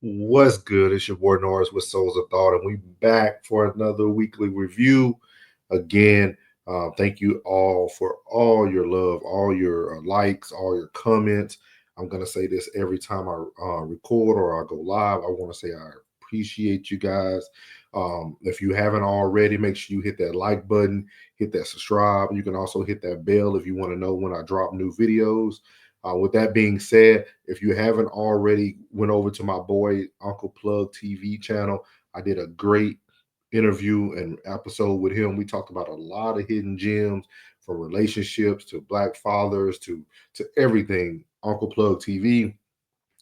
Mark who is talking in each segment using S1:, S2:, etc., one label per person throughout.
S1: What's good? It's your boy Norris with Souls of Thought, and we back for another weekly review. Again, thank you all for all your love, all your likes, all your comments. I'm gonna say this every time I record or I go live. I want to say I appreciate you guys. If you haven't already, make sure you hit that like button, hit that subscribe. You can also hit that bell if you want to know when I drop new videos. With that being said, if you haven't already went over to my boy Uncle Plug TV channel, I did a great interview and episode with him. We talked about a lot of hidden gems, from relationships to black fathers to everything. Uncle Plug TV.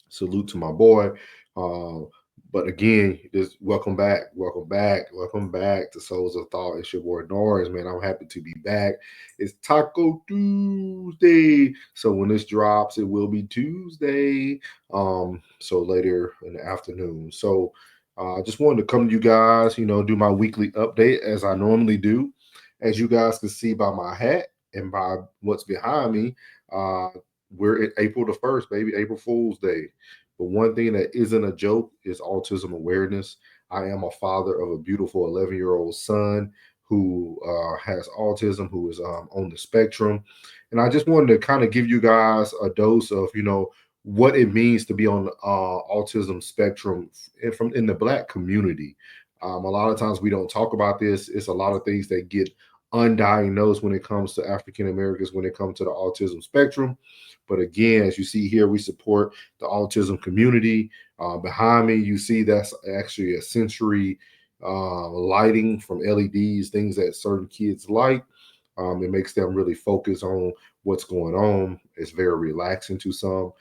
S1: Salute to my boy. Uh, but again, just welcome back to Souls of Thought. It's your boy Norris, man. I'm happy to be back. It's Taco Tuesday, so when this drops, it will be Tuesday. So later in the afternoon. So I just wanted to come to you guys, do my weekly update as I normally do. As you guys can see by my hat and by what's behind me, uh, we're at April the 1st, baby, April Fool's Day. But one thing that isn't a joke is autism awareness. I am a father of a beautiful 11-year-old son who has autism, who is on the spectrum. And I just wanted to kind of give you guys a dose of, what it means to be on the autism spectrum from in the black community. A lot of times we don't talk about this. It's a lot of things that get undiagnosed when it comes to African Americans, when it comes to the autism spectrum. But again, as you see here, we support the autism community. Behind me, you see that's actually a sensory lighting from LEDs, things that certain kids like. It makes them really focus on what's going on. It's very relaxing to some.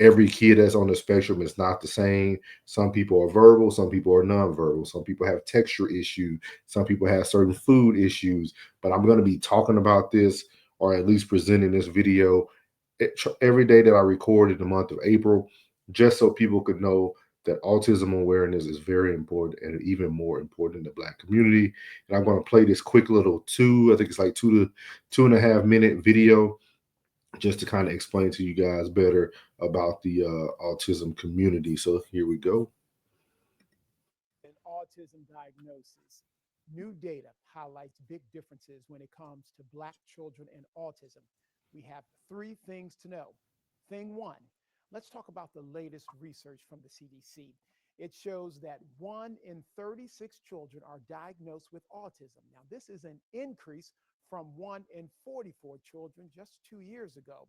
S1: Every kid that's on the spectrum is not the same. Some people are verbal, some people are nonverbal, some people have texture issues, some people have certain food issues. But I'm going to be talking about this, or at least presenting this video every day that I record in the month of April, just so people could know that autism awareness is very important and even more important in the Black community. And I'm going to play this quick little I think it's like 2.5 minute video, just to kind of explain to you guys better about the autism community. So here we go.
S2: And autism diagnosis. New data highlights big differences when it comes to Black children and autism. We have three things to know. Thing one, let's talk about the latest research from the CDC. It shows that 1 in 36 children are diagnosed with autism. Now, this is an increase from 1 in 44 children just 2 years ago.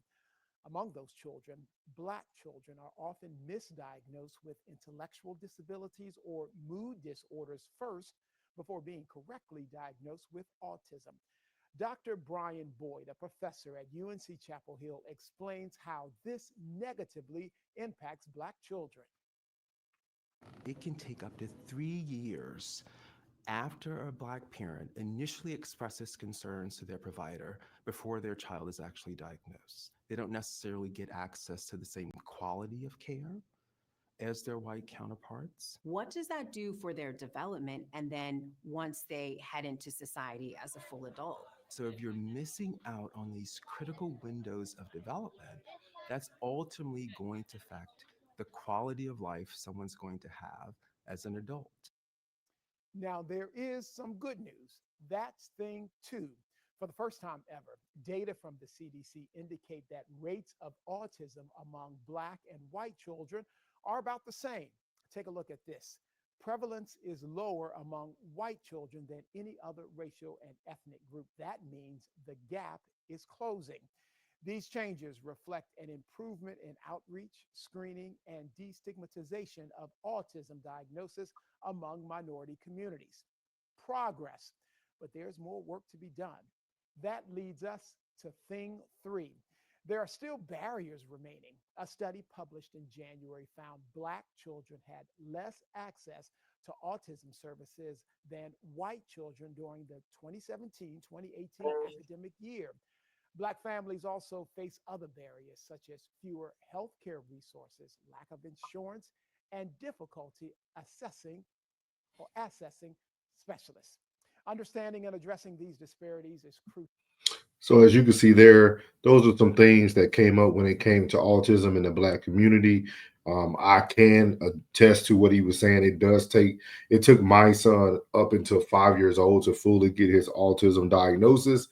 S2: Among those children, Black children are often misdiagnosed with intellectual disabilities or mood disorders first before being correctly diagnosed with autism. Dr. Brian Boyd, a professor at UNC Chapel Hill, explains how this negatively impacts Black children.
S3: It can take up to 3 years after a Black parent initially expresses concerns to their provider before their child is actually diagnosed. They don't necessarily get access to the same quality of care as their white counterparts.
S4: What does that do for their development and then once they head into society as a full adult?
S3: So, if you're missing out on these critical windows of development, that's ultimately going to affect the quality of life someone's going to have as an adult.
S2: Now, there is some good news. That's thing two. For the first time ever, data from the CDC indicate that rates of autism among Black and white children are about the same. Take a look at this. Prevalence is lower among white children than any other racial and ethnic group. That means the gap is closing. These changes reflect an improvement in outreach, screening, and destigmatization of autism diagnosis among minority communities. Progress, but there's more work to be done. That leads us to thing three. There are still barriers remaining. A study published in January found Black children had less access to autism services than white children during the 2017-2018 academic year. Black families also face other barriers, such as fewer healthcare resources, lack of insurance, and difficulty accessing specialists. Understanding and addressing these disparities is crucial.
S1: So as you can see there, those are some things that came up when it came to autism in the Black community. I can attest to what he was saying. It took my son up until 5 years old to fully get his autism diagnosis,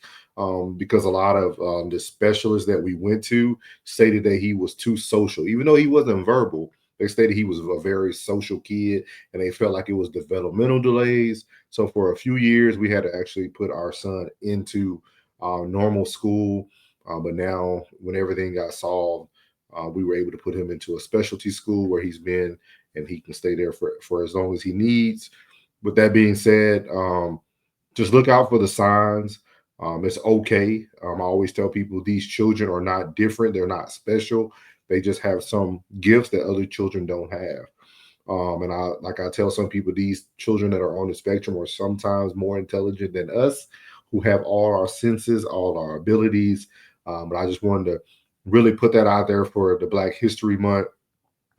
S1: because a lot of the specialists that we went to stated that he was too social, even though he wasn't verbal. They stated he was a very social kid, and they felt like it was developmental delays. So for a few years, we had to actually put our son into normal school. But now, when everything got solved, we were able to put him into a specialty school where he's been, and he can stay there for as long as he needs. With that being said, just look out for the signs. It's okay. I always tell people these children are not different, they're not special. They just have some gifts that other children don't have. And I tell some people, these children that are on the spectrum are sometimes more intelligent than us, who have all our senses, all our abilities. But I just wanted to really put that out there for the Black History Month.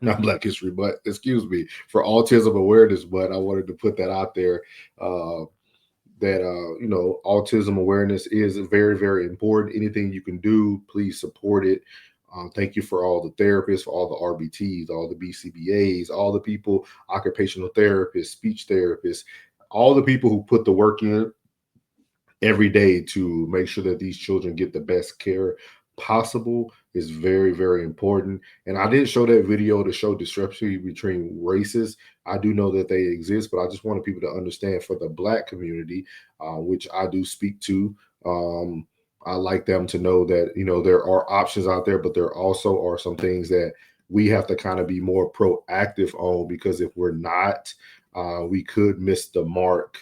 S1: Not Black History, but excuse me, for Autism Awareness Month. I wanted to put that out there. Uh, that autism awareness is very, very important. Anything you can do, please support it. Thank you for all the therapists, for all the RBTs, all the BCBAs, all the people, occupational therapists, speech therapists, all the people who put the work in every day to make sure that these children get the best care possible is very, very important. And I didn't show that video to show discrepancy between races. I do know that they exist, but I just wanted people to understand for the Black community, which I do speak to. Um, I like them to know that there are options out there, but there also are some things that we have to kind of be more proactive on, because if we're not, we could miss the mark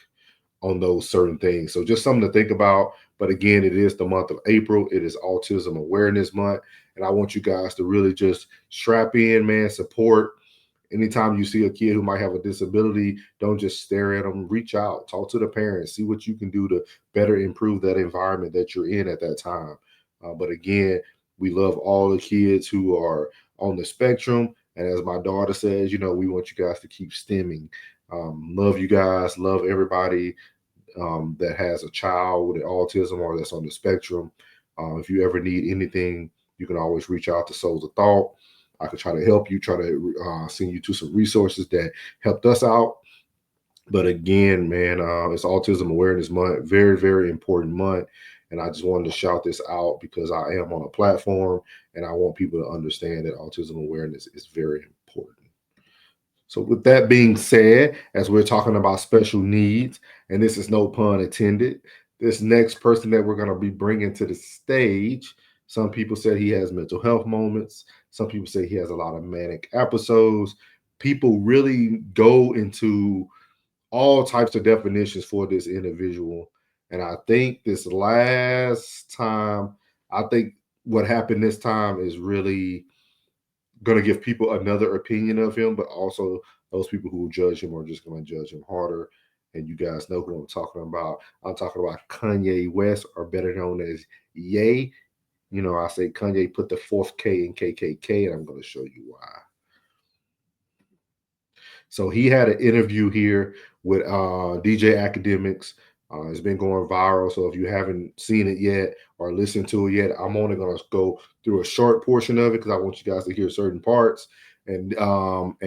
S1: on those certain things. So just something to think about. But again, it is the month of April. It is Autism Awareness Month. And I want you guys to really just strap in, man, support. Anytime you see a kid who might have a disability, don't just stare at them. Reach out, talk to the parents, see what you can do to better improve that environment that you're in at that time. But again, we love all the kids who are on the spectrum. And as my daughter says, we want you guys to keep stemming. Love you guys. Love everybody that has a child with autism or that's on the spectrum. If you ever need anything, you can always reach out to Souls of Thought. I could try to help you, try to send you to some resources that helped us out. But again, man, it's Autism Awareness Month, very, very important month. And I just wanted to shout this out because I am on a platform and I want people to understand that autism awareness is very important. So, with that being said, as we're talking about special needs, and this is no pun intended, this next person that we're going to be bringing to the stage, some people said he has mental health moments. Some people say he has a lot of manic episodes. People really go into all types of definitions for this individual. And I think I think what happened this time is really going to give people another opinion of him, but also those people who judge him are just going to judge him harder. And you guys know who I'm talking about. I'm talking about Kanye West, or better known as Ye. I say Kanye put the fourth K in KKK, and I'm going to show you why. So he had an interview here with DJ Academics. It's been going viral. So if you haven't seen it yet or listened to it yet, I'm only going to go through a short portion of it because I want you guys to hear certain parts, and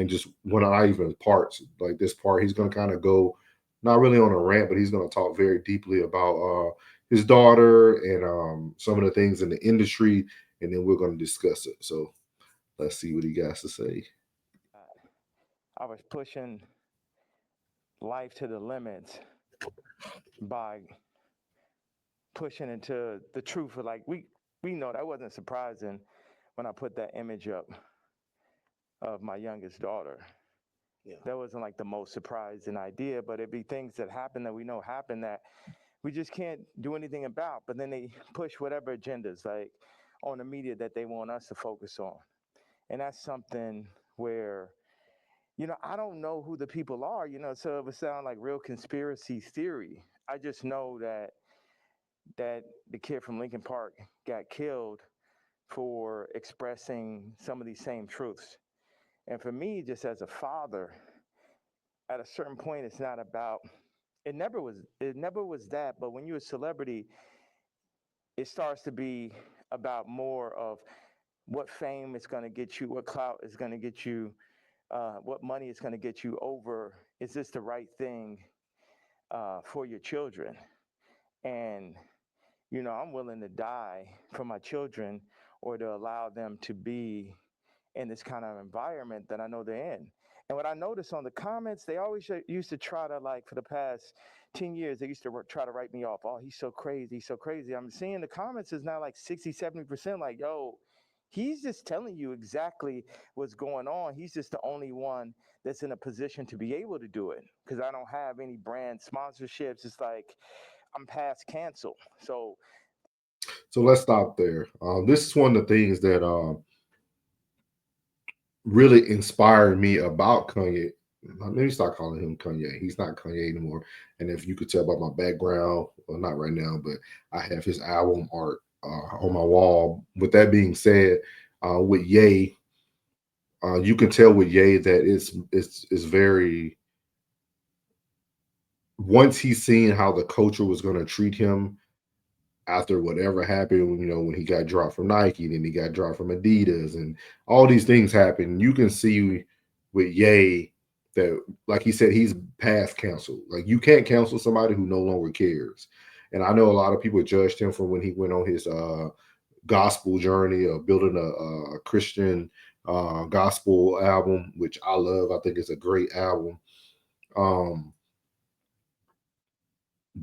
S1: just when not even parts like this part, he's going to kind of go not really on a rant, but he's going to talk very deeply about his daughter and some of the things in the industry, and then we're going to discuss it. So let's see what he has to say.
S5: I was pushing life to the limits by pushing into the truth. Like we know that wasn't surprising when I put that image up of my youngest daughter. Yeah. That wasn't like the most surprising idea, but it'd be things that happen that we know happen that we just can't do anything about. But then they push whatever agendas like on the media that they want us to focus on. And that's something where I don't know who the people are, so it would sound like real conspiracy theory. I just know that the kid from Lincoln Park got killed for expressing some of these same truths. And for me, just as a father, at a certain point, it's not about, it never was that, but when you're a celebrity, it starts to be about more of what fame is going to get you, what clout is going to get you, what money is going to get you over. Is this the right thing for your children? And, I'm willing to die for my children or to allow them to be in this kind of environment that I know they're in. And what I noticed on the comments, they always used to try to, like, for the past 10 years, they used to try to write me off. Oh, he's so crazy. He's so crazy. I'm seeing the comments is now like 60, 70% like, yo, he's just telling you exactly what's going on. He's just the only one that's in a position to be able to do it because I don't have any brand sponsorships. It's like I'm past cancel. So
S1: let's stop there. This is one of the things that really inspired me about Kanye. Let me start calling him Kanye. He's not Kanye anymore. And if you could tell by my background, well, not right now, but I have his album art on my wall. With that being said, with Ye, you can tell with Ye that it's very. Once he's seen how the culture was going to treat him after whatever happened, when he got dropped from Nike, then he got dropped from Adidas, and all these things happen. You can see with Ye that, like he said, he's past cancel. Like, you can't cancel somebody who no longer cares. And I know a lot of people judged him from when he went on his gospel journey of building a Christian gospel album, which I love. I think it's a great album.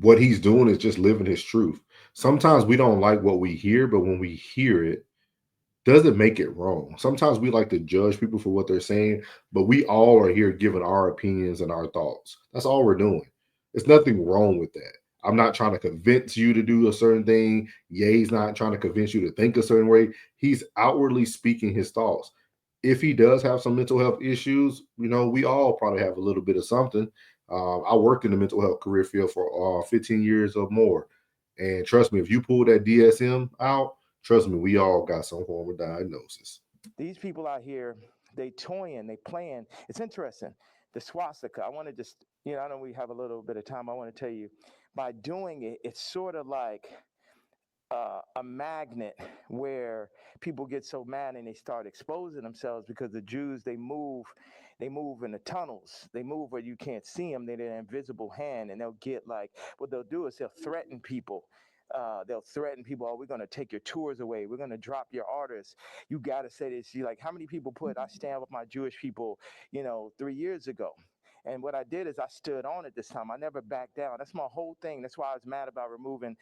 S1: What he's doing is just living his truth. Sometimes we don't like what we hear, but when we hear it, doesn't make it wrong. Sometimes we like to judge people for what they're saying, but we all are here giving our opinions and our thoughts. That's all we're doing. There's nothing wrong with that. I'm not trying to convince you to do a certain thing. Ye's not trying to convince you to think a certain way. He's outwardly speaking his thoughts. If he does have some mental health issues, we all probably have a little bit of something. I worked in the mental health career field for 15 years or more. And trust me, if you pull that DSM out, trust me, we all got some form of diagnosis.
S5: these people out here, they toying, they playing. It's interesting. The swastika, I want to just, I know we have a little bit of time. I want to tell you, by doing it, it's sort of like a magnet where people get so mad and they start exposing themselves because the Jews, they move in the tunnels, they move where you can't see them, they're an invisible hand, and they'll get like, what they'll do is they'll threaten people. Oh, we're going to take your tours away, we're going to drop your artists, you got to say this. You like, how many people put I stand with my Jewish people 3 years ago? And what I did is I stood on it this time. I never backed down. That's my whole thing. That's why I was mad about removing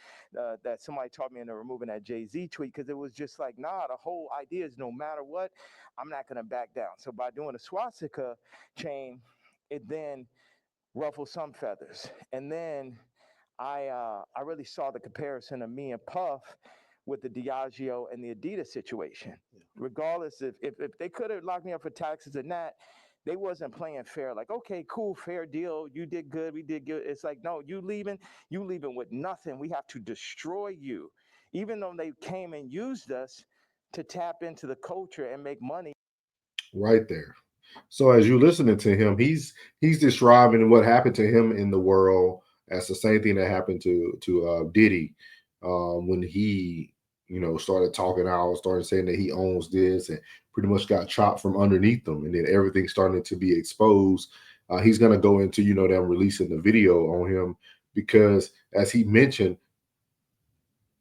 S5: that. Somebody taught me into removing that Jay-Z tweet, because it was just like, nah, the whole idea is no matter what, I'm not going to back down. So by doing a swastika chain, it then ruffled some feathers. And then I really saw the comparison of me and Puff with the Diageo and the Adidas situation. Regardless if they could have locked me up for taxes and that, they wasn't playing fair. Like, okay, cool, fair deal. You did good, we did good. It's like, no, you leaving with nothing. We have to destroy you. Even though they came and used us to tap into the culture and make money.
S1: Right there. So as you're listening to him, he's describing what happened to him in the world as the same thing that happened to Diddy when he started talking out, started saying that he owns this, and pretty much got chopped from underneath them, and then everything started to be exposed. He's gonna go into them releasing the video on him because, as he mentioned,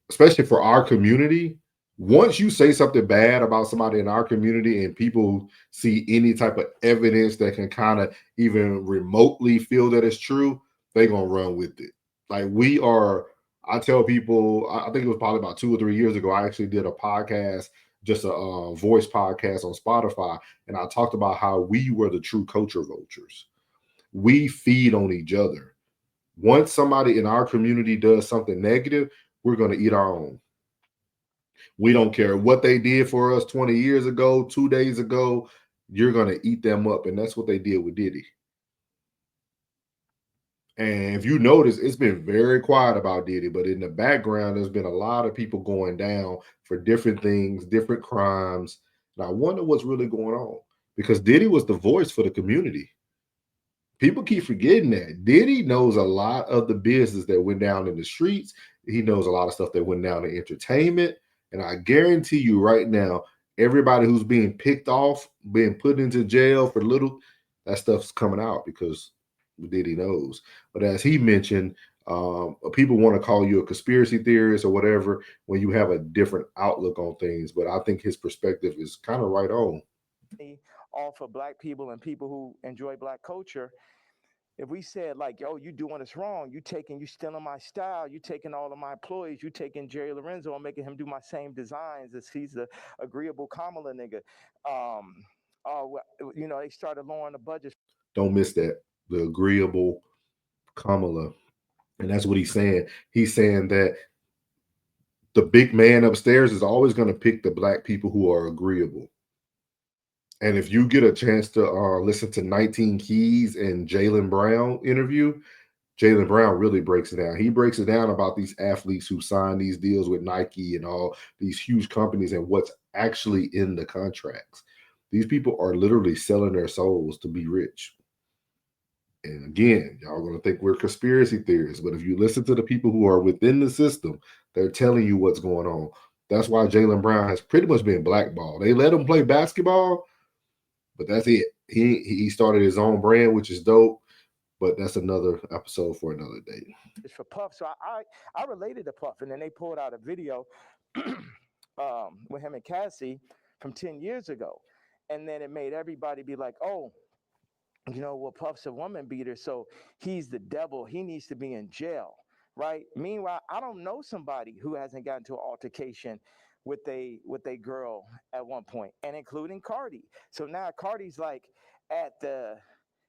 S1: especially for our community, once you say something bad about somebody in our community and people see any type of evidence that can kind of even remotely feel that it's true, they're going to run with it. Like, I tell people, I think it was probably about 2 or 3 years ago, I actually did a podcast, just a voice podcast on Spotify. And I talked about how we were the true culture vultures. We feed on each other. Once somebody in our community does something negative, we're going to eat our own. We don't care what they did for us 20 years ago, 2 days ago. You're going to eat them up. And that's what they did with Diddy. And if you notice, it's been very quiet about Diddy, but in the background, there's been a lot of people going down for different things, different crimes. And I wonder what's really going on, because Diddy was the voice for the community. People keep forgetting that Diddy knows a lot of the business that went down in the streets, He knows a lot of stuff that went down in entertainment. And I guarantee you right now, everybody who's being picked off, being put into jail for little, that stuff's coming out because Diddy knows. But as he mentioned, people want to call you a conspiracy theorist or whatever when you have a different outlook on things. But I think his perspective is kind of right on.
S5: All for black people and people who enjoy black culture. If we said like, yo, you doing us wrong, you stealing my style, you taking all of my employees, you taking Jerry Lorenzo and making him do my same designs as he's the agreeable Kamala nigga. They started lowering the budget.
S1: Don't miss that. The agreeable Kamala. And that's what he's saying. He's saying that the big man upstairs is always going to pick the black people who are agreeable. And if you get a chance to listen to 19 Keys and Jaylen Brown interview, Jaylen Brown really breaks it down. He breaks it down about these athletes who sign these deals with Nike and all these huge companies and what's actually in the contracts. These people are literally selling their souls to be rich. And again, y'all going to think we're conspiracy theorists, but if you listen to the people who are within the system, they're telling you what's going on. That's why Jaylen Brown has pretty much been blackballed. They let him play basketball, but that's it. He started his own brand, which is dope. But that's another episode for another day.
S5: It's for Puff. So I related to Puff, and then they pulled out a video with him and Cassie from 10 years ago. And then it made everybody be like, oh, well, Puff's a woman beater, so he's the devil. He needs to be in jail, right? Meanwhile, I don't know somebody who hasn't gotten to an altercation with a girl at one point, and including Cardi. So now Cardi's like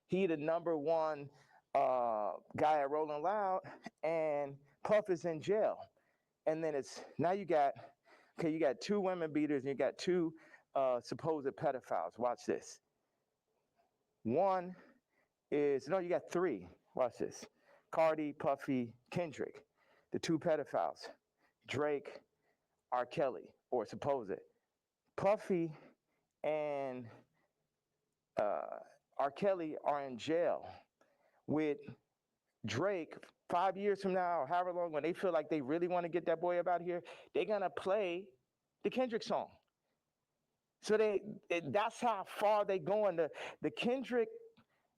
S5: he the number one guy at Rolling Loud, and Puff is in jail. And then you got two women beaters and you got two supposed pedophiles. Watch this. You got three. Watch this. Cardi, Puffy, Kendrick, the two pedophiles. Drake, R. Kelly, or supposed. Puffy and R. Kelly are in jail with Drake 5 years from now, or however long, when they feel like they really want to get that boy up out of here, they're going to play the Kendrick song. So that's how far they going. The Kendrick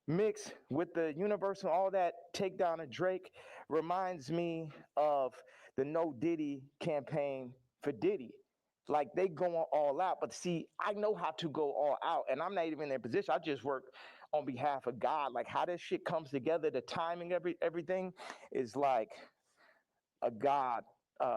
S5: mix with the Universal, all that takedown of Drake reminds me of the No Diddy campaign for Diddy. Like they going all out, but see, I know how to go all out, and I'm not even in their position. I just work on behalf of God. Like how this shit comes together, the timing, everything is like a God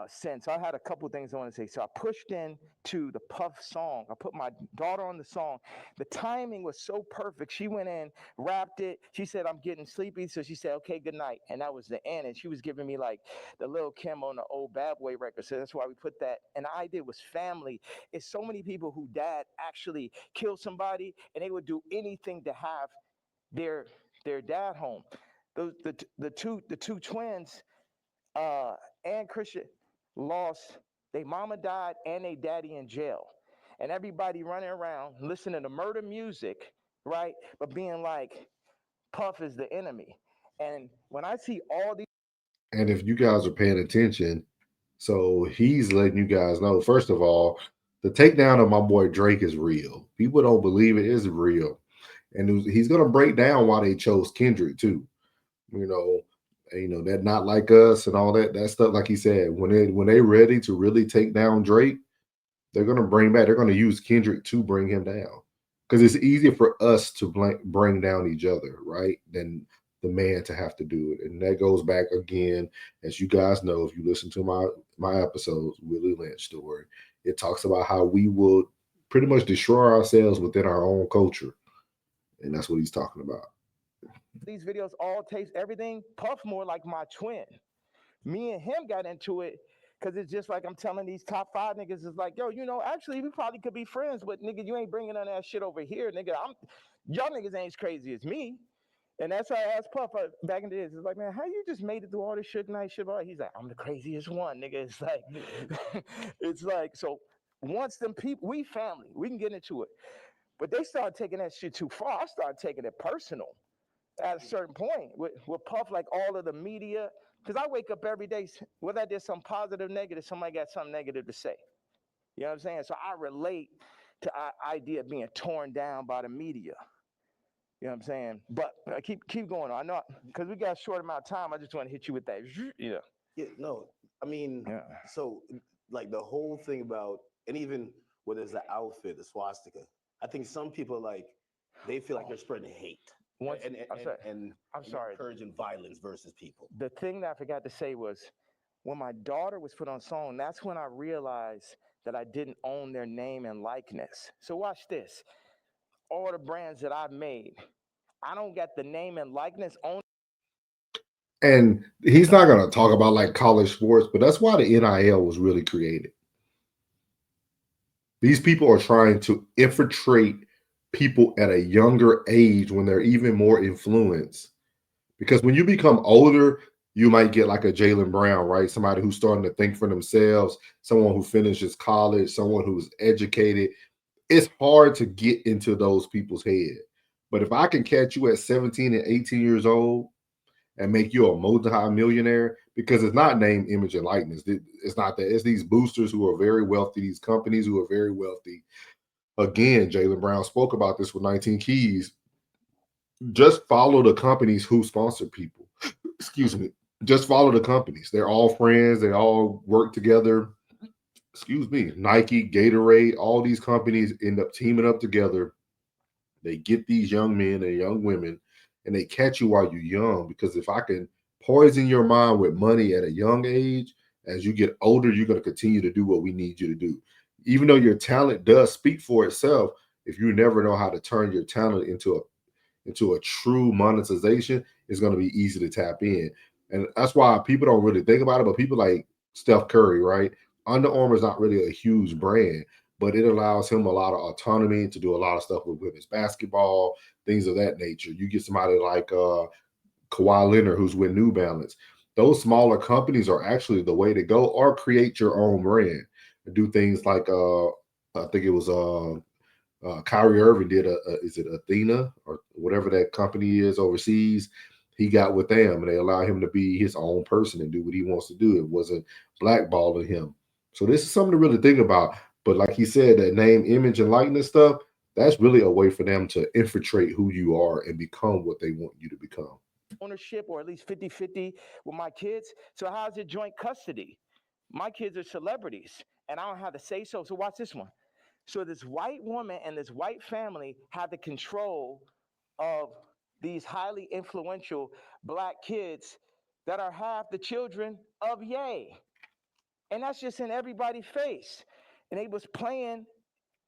S5: sense. I had a couple things I want to say. So I pushed in to the Puff song. I put my daughter on the song. The timing was so perfect. She went in, rapped it. She said, I'm getting sleepy. So she said, okay, good night. And that was the end. And she was giving me like the Lil Kim on the old Bad Boy record. So that's why we put that. And the idea was family. It's so many people who dad actually killed somebody and they would do anything to have their dad home. The two twins, and Christian lost their mama died and their daddy in jail. And everybody running around listening to murder music, right? But being like, Puff is the enemy. And when I see all these.
S1: And if you guys are paying attention, so he's letting you guys know, first of all, the takedown of my boy Drake is real. People don't believe it is real. And he's going to break down why they chose Kendrick too. That not like us and all that stuff. Like he said, when they ready to really take down Drake, they're gonna they're gonna use Kendrick to bring him down. Because it's easier for us to bring down each other, right? Than the man to have to do it. And that goes back again, as you guys know, if you listen to my episodes, Willie Lynch story, it talks about how we will pretty much destroy ourselves within our own culture. And that's what he's talking about.
S5: These videos all taste everything. Puff more like my twin. Me and him got into it because it's just like I'm telling these top 5 niggas, is like, yo, actually we probably could be friends, but nigga, you ain't bringing none of that shit over here, nigga. Y'all niggas ain't as crazy as me. And that's why I asked Puff back in the days. It's like, man, how you just made it through all this shit night shit? He's like, I'm the craziest one, nigga. It's like, it's like, so once them people, we family, we can get into it. But they started taking that shit too far. I started taking it personal. at a certain point with Puff, like all of the media, because I wake up every day, whether I did something positive, negative, somebody got something negative to say. You know what I'm saying? So I relate to idea of being torn down by the media. You know what I'm saying? But keep going on. I know because we got a short amount of time. I just want to hit you with that. Yeah.
S6: Yeah, no, I mean,
S5: Yeah.
S6: so like the whole thing about, and even whether it's the outfit, the swastika, I think some people like they feel like they're spreading hate
S5: Once,
S6: and
S5: I'm sorry.
S6: encouraging violence versus people.
S5: The thing that I forgot to say was when my daughter was put on song, that's when I realized that I didn't own their name and likeness. So watch this. All the brands that I've made, I don't get the name and likeness on.
S1: And he's not going to talk about like college sports, but that's why the NIL was really created. These people are trying to infiltrate people at a younger age when they're even more influenced. Because when you become older, you might get like a Jaylen Brown, right? Somebody who's starting to think for themselves, someone who finishes college, someone who's educated. It's hard to get into those people's head. But if I can catch you at 17 and 18 years old and make you a multi-millionaire, because it's not name, image, and likeness. It's not that. It's these boosters who are very wealthy, these companies who are very wealthy. Again, Jaylen Brown spoke about this with 19 Keys. Just follow the companies who sponsor people. Excuse me. Just follow the companies. They're all friends. They all work together. Excuse me. Nike, Gatorade, all these companies end up teaming up together. They get these young men and young women and they catch you while you're young. Because if I can poison your mind with money at a young age, as you get older, you're going to continue to do what we need you to do. Even though your talent does speak for itself, if you never know how to turn your talent into a true monetization, it's going to be easy to tap in. And that's why people don't really think about it. But people like Steph Curry, right? Under Armour is not really a huge brand, but it allows him a lot of autonomy to do a lot of stuff with his basketball, things of that nature. You get somebody like Kawhi Leonard, who's with New Balance. Those smaller companies are actually the way to go, or create your own brand. Do things like I think it was Kyrie Irving did is it Athena or whatever that company is overseas. He got with them and they allow him to be his own person and do what he wants to do. It wasn't blackballing him. So this is something to really think about. But like he said, that name, image, and likeness stuff, that's really a way for them to infiltrate who you are and become what they want you to become.
S5: Ownership or at least 50-50 with my kids. So how's it joint custody? My kids are celebrities and I don't have to say so. So watch this one. So this white woman and this white family have the control of these highly influential black kids that are half the children of Ye. And that's just in everybody's face. And they was playing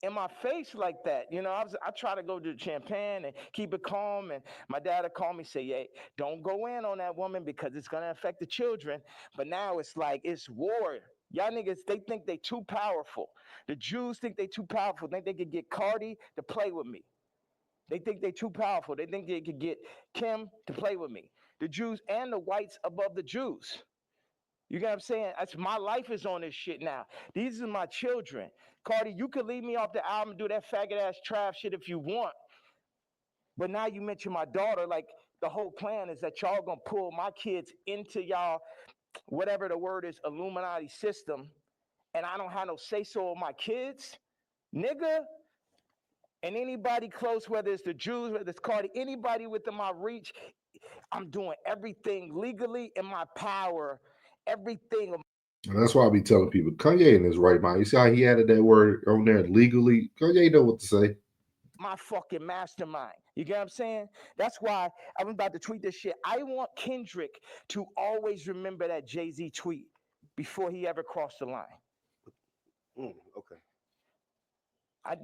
S5: in my face like that. You know, I try to go to Champagne and keep it calm. And my dad would call me, say, hey, don't go in on that woman because it's going to affect the children. But now it's like, it's war. Y'all niggas, they think they too powerful. The Jews think they too powerful. Think they could get Cardi to play with me. They think they too powerful. They think they could get Kim to play with me. The Jews and the whites above the Jews. You get what I'm saying? That's my life is on this shit now. These are my children. Cardi, you could leave me off the album and do that faggot ass trap shit if you want. But now you mention my daughter, like the whole plan is that y'all gonna pull my kids into y'all, whatever the word is, Illuminati system, and I don't have no say so of my kids, nigga. And anybody close, whether it's the Jews, whether it's Cardi, anybody within my reach, I'm doing everything legally in my power, everything.
S1: And that's why I be telling people, Kanye in his right mind. You see how he added that word on there legally? Kanye know what to say.
S5: My fucking mastermind. You get what I'm saying? That's why I'm about to tweet this shit. I want Kendrick to always remember that Jay-Z tweet before he ever crossed the line.
S6: Okay.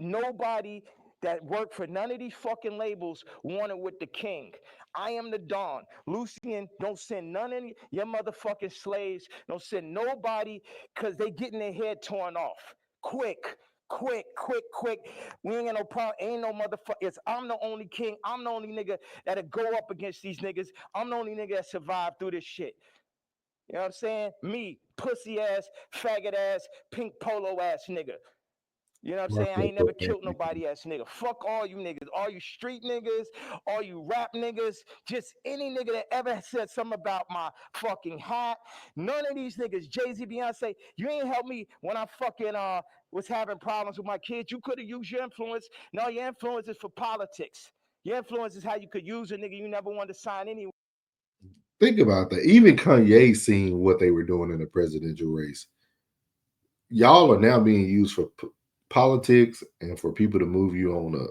S5: Nobody that worked for none of these fucking labels wanted with the king. I am the Don. Lucian, don't send none of your motherfucking slaves. Don't send nobody because they getting their head torn off. Quick. We ain't got no problem. Ain't no motherfuckers. I'm the only king. I'm the only nigga that'll go up against these niggas. I'm the only nigga that survived through this shit. You know what I'm saying? Me, pussy ass, faggot ass, pink polo ass nigga. You know what I'm saying? I ain't never killed nobody ass nigga. Fuck all you niggas. all you street niggas, all you rap niggas, just any nigga that ever said something about my fucking hat. None of these niggas, Jay-Z, Beyonce, you ain't helped me when I fucking was having problems with my kids. You could have used your influence. No, your influence is for politics. Your influence is how you could use a nigga you never wanted to sign anyway.
S1: Think about that. Even Kanye seen what they were doing in the presidential race. Y'all are now being used for politics and for people to move you on up.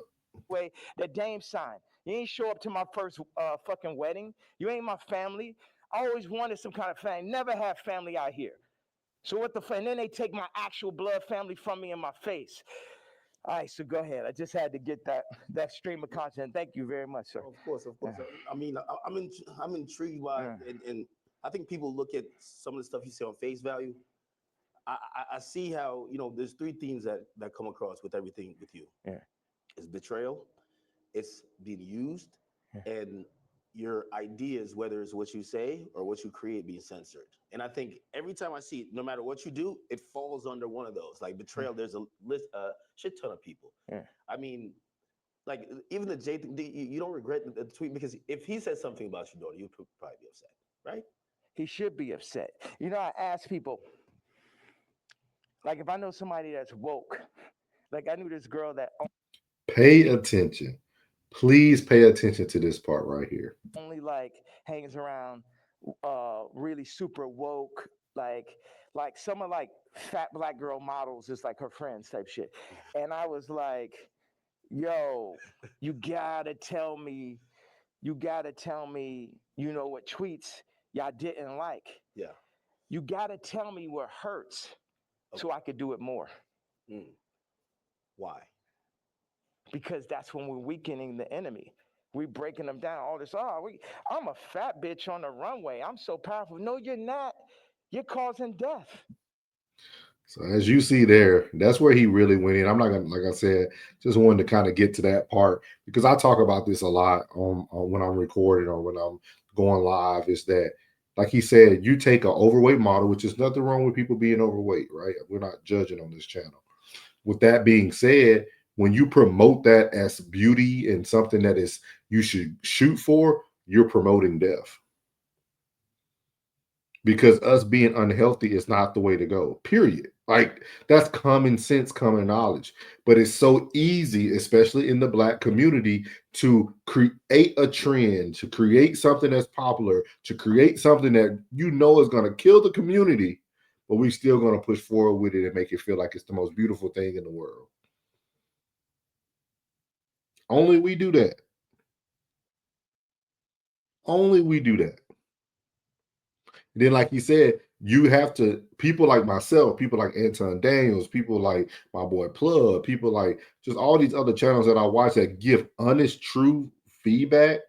S5: Way that Dame signed. You ain't show up to my first fucking wedding. You ain't my family. I always wanted some kind of family. Never had family out here. So what the fuck? And then they take my actual blood family from me in my face. All right, so go ahead. I just had to get that stream of content. Thank you very much, sir.
S6: Of course, of course. I mean, I'm intrigued by, and I think people look at some of the stuff you say on face value. I see how, you know, there's three themes that come across with everything with you.
S5: Yeah.
S6: It's betrayal, it's being used, and your ideas, whether it's what you say or what you create, being censored. And I think every time I see it, no matter what you do, it falls under one of those. Like betrayal, there's a shit ton of people.
S5: Yeah.
S6: I mean, like even the J, you don't regret the tweet, because if he said something about your daughter, you'd probably be upset, right?
S5: He should be upset. You know, I ask people, like if I know somebody that's woke, like I knew this girl that
S1: Pay attention. Please pay attention to this part right here.
S5: only like hangs around really super woke, like some of like fat black girl models is like her friends type shit. And I was like, yo, you gotta tell me, you know what tweets y'all didn't like.
S6: Yeah.
S5: You gotta tell me what hurts so I could do it more.
S6: Why?
S5: Because that's when we're weakening the enemy. We breaking them down. All this, I'm a fat bitch on the runway. I'm so powerful. No, you're not. You're causing death.
S1: So as you see there, that's where he really went in. I'm not gonna, like I said, just wanted to kind of get to that part because I talk about this a lot on when I'm recording or when I'm going live. Is that, like he said, you take an overweight model, which is nothing wrong with people being overweight, right? We're not judging on this channel. With that being said, when you promote that as beauty and something that is you should shoot for, you're promoting death. Because us being unhealthy is not the way to go, period. Like that's common sense, common knowledge. But it's so easy, especially in the Black community, to create a trend, to create something that's popular, to create something that you know is going to kill the community, but we're still going to push forward with it and make it feel like it's the most beautiful thing in the world. Only we do that. Only we do that. Then, like you said, you have to, people like myself, people like Anton Daniels, people like my boy Plug, people like just all these other channels that I watch that give honest, true feedback.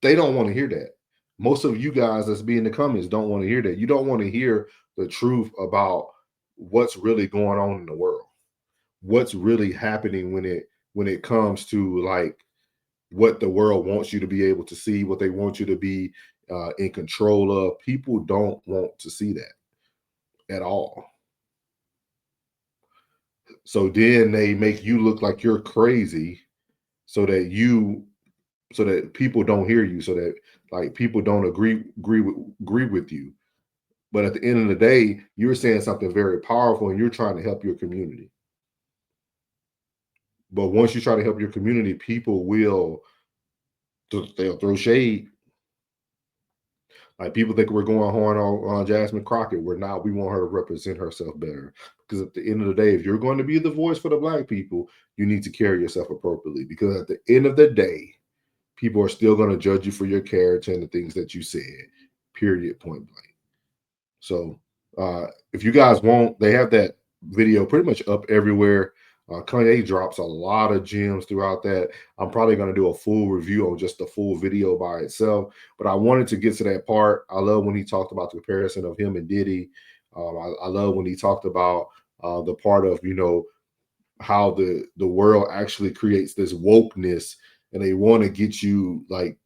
S1: They don't want to hear that. Most of you guys that's be in the comments don't want to hear that. You don't want to hear the truth about what's really going on in the world, what's really happening when it comes to like what the world wants you to be able to see, what they want you to be in control of. People don't want to see that at all. So then they make you look like you're crazy so that people don't hear you, so that like people don't agree with you. But at the end of the day, you're saying something very powerful and you're trying to help your community. But once you try to help your community, people they'll throw shade. Like people think we're going hard on Jasmine Crockett. We're not. We want her to represent herself better. Because at the end of the day, if you're going to be the voice for the Black people, you need to carry yourself appropriately. Because at the end of the day, people are still going to judge you for your character and the things that you said. Period. Point blank. So if you guys want, they have that video pretty much up everywhere. Kanye drops a lot of gems throughout that. I'm probably going to do a full review on just the full video by itself. But I wanted to get to that part. I love when he talked about the comparison of him and Diddy. I love when he talked about the part of, you know, how the world actually creates this wokeness and they want to get you like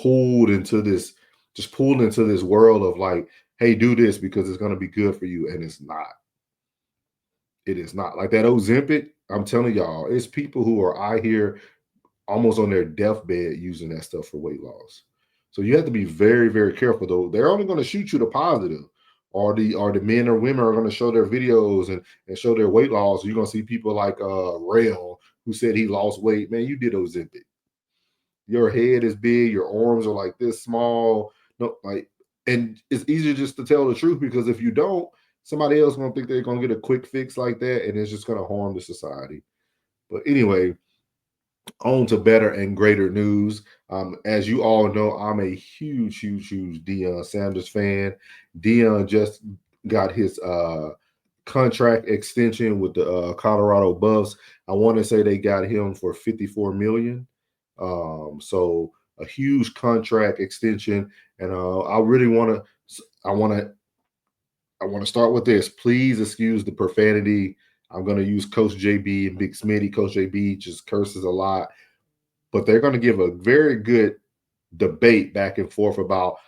S1: pulled into this world of like, hey, do this because it's going to be good for you. And it's not. It is not. Like that Ozempic, I'm telling y'all, it's people who are out here almost on their deathbed using that stuff for weight loss. So you have to be very, very careful though. They're only going to shoot you the positive. Or the men or women are going to show their videos and show their weight loss. You're going to see people like Rail, who said he lost weight. Man, you did Ozempic. Your head is big, your arms are like this small. No, like, and it's easier just to tell the truth, because if you don't, somebody else gonna think they're gonna get a quick fix like that, and it's just gonna harm the society. But anyway, on to better and greater news. As you all know, I'm a huge, huge, huge Deion Sanders fan. Deion just got his contract extension with the Colorado Buffs. I want to say they got him for $54 million. So a huge contract extension, and I really want to. I want to start with this. Please excuse the profanity. I'm going to use Coach JB and Big Smitty. Coach JB just curses a lot, but they're going to give a very good debate back and forth about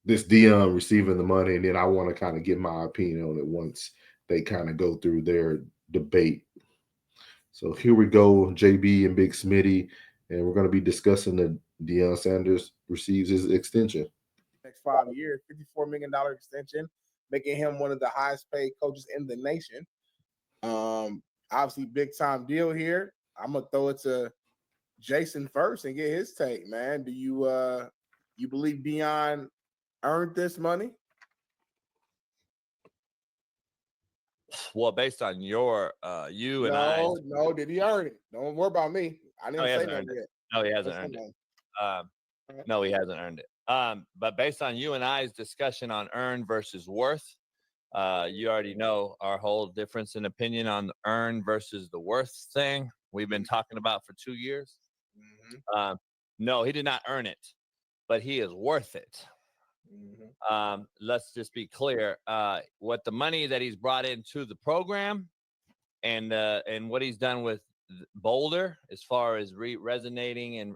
S1: this Deion receiving the money, and then I want to kind of get my opinion on it once they kind of go through their debate. So here we go, JB and Big Smitty, and we're going to be discussing the Deion Sanders receives his extension.
S7: Next 5 years, $54 million extension, making him one of the highest paid coaches in the nation. Obviously, big time deal here. I'm gonna throw it to Jason first and get his take, man. Do you believe Deion earned this money?
S8: Well, based on your I.
S7: No, did he earn it? Don't worry about me. I didn't say nothing yet.
S8: No, he hasn't earned it. No, he hasn't earned it. But based on you and I's discussion on earn versus worth, you already know our whole difference in opinion on the earn versus the worth thing we've been talking about for 2 years. Mm-hmm. No, he did not earn it, but he is worth it. Mm-hmm. Let's just be clear. What the money that he's brought into the program and what he's done with Boulder, as far as resonating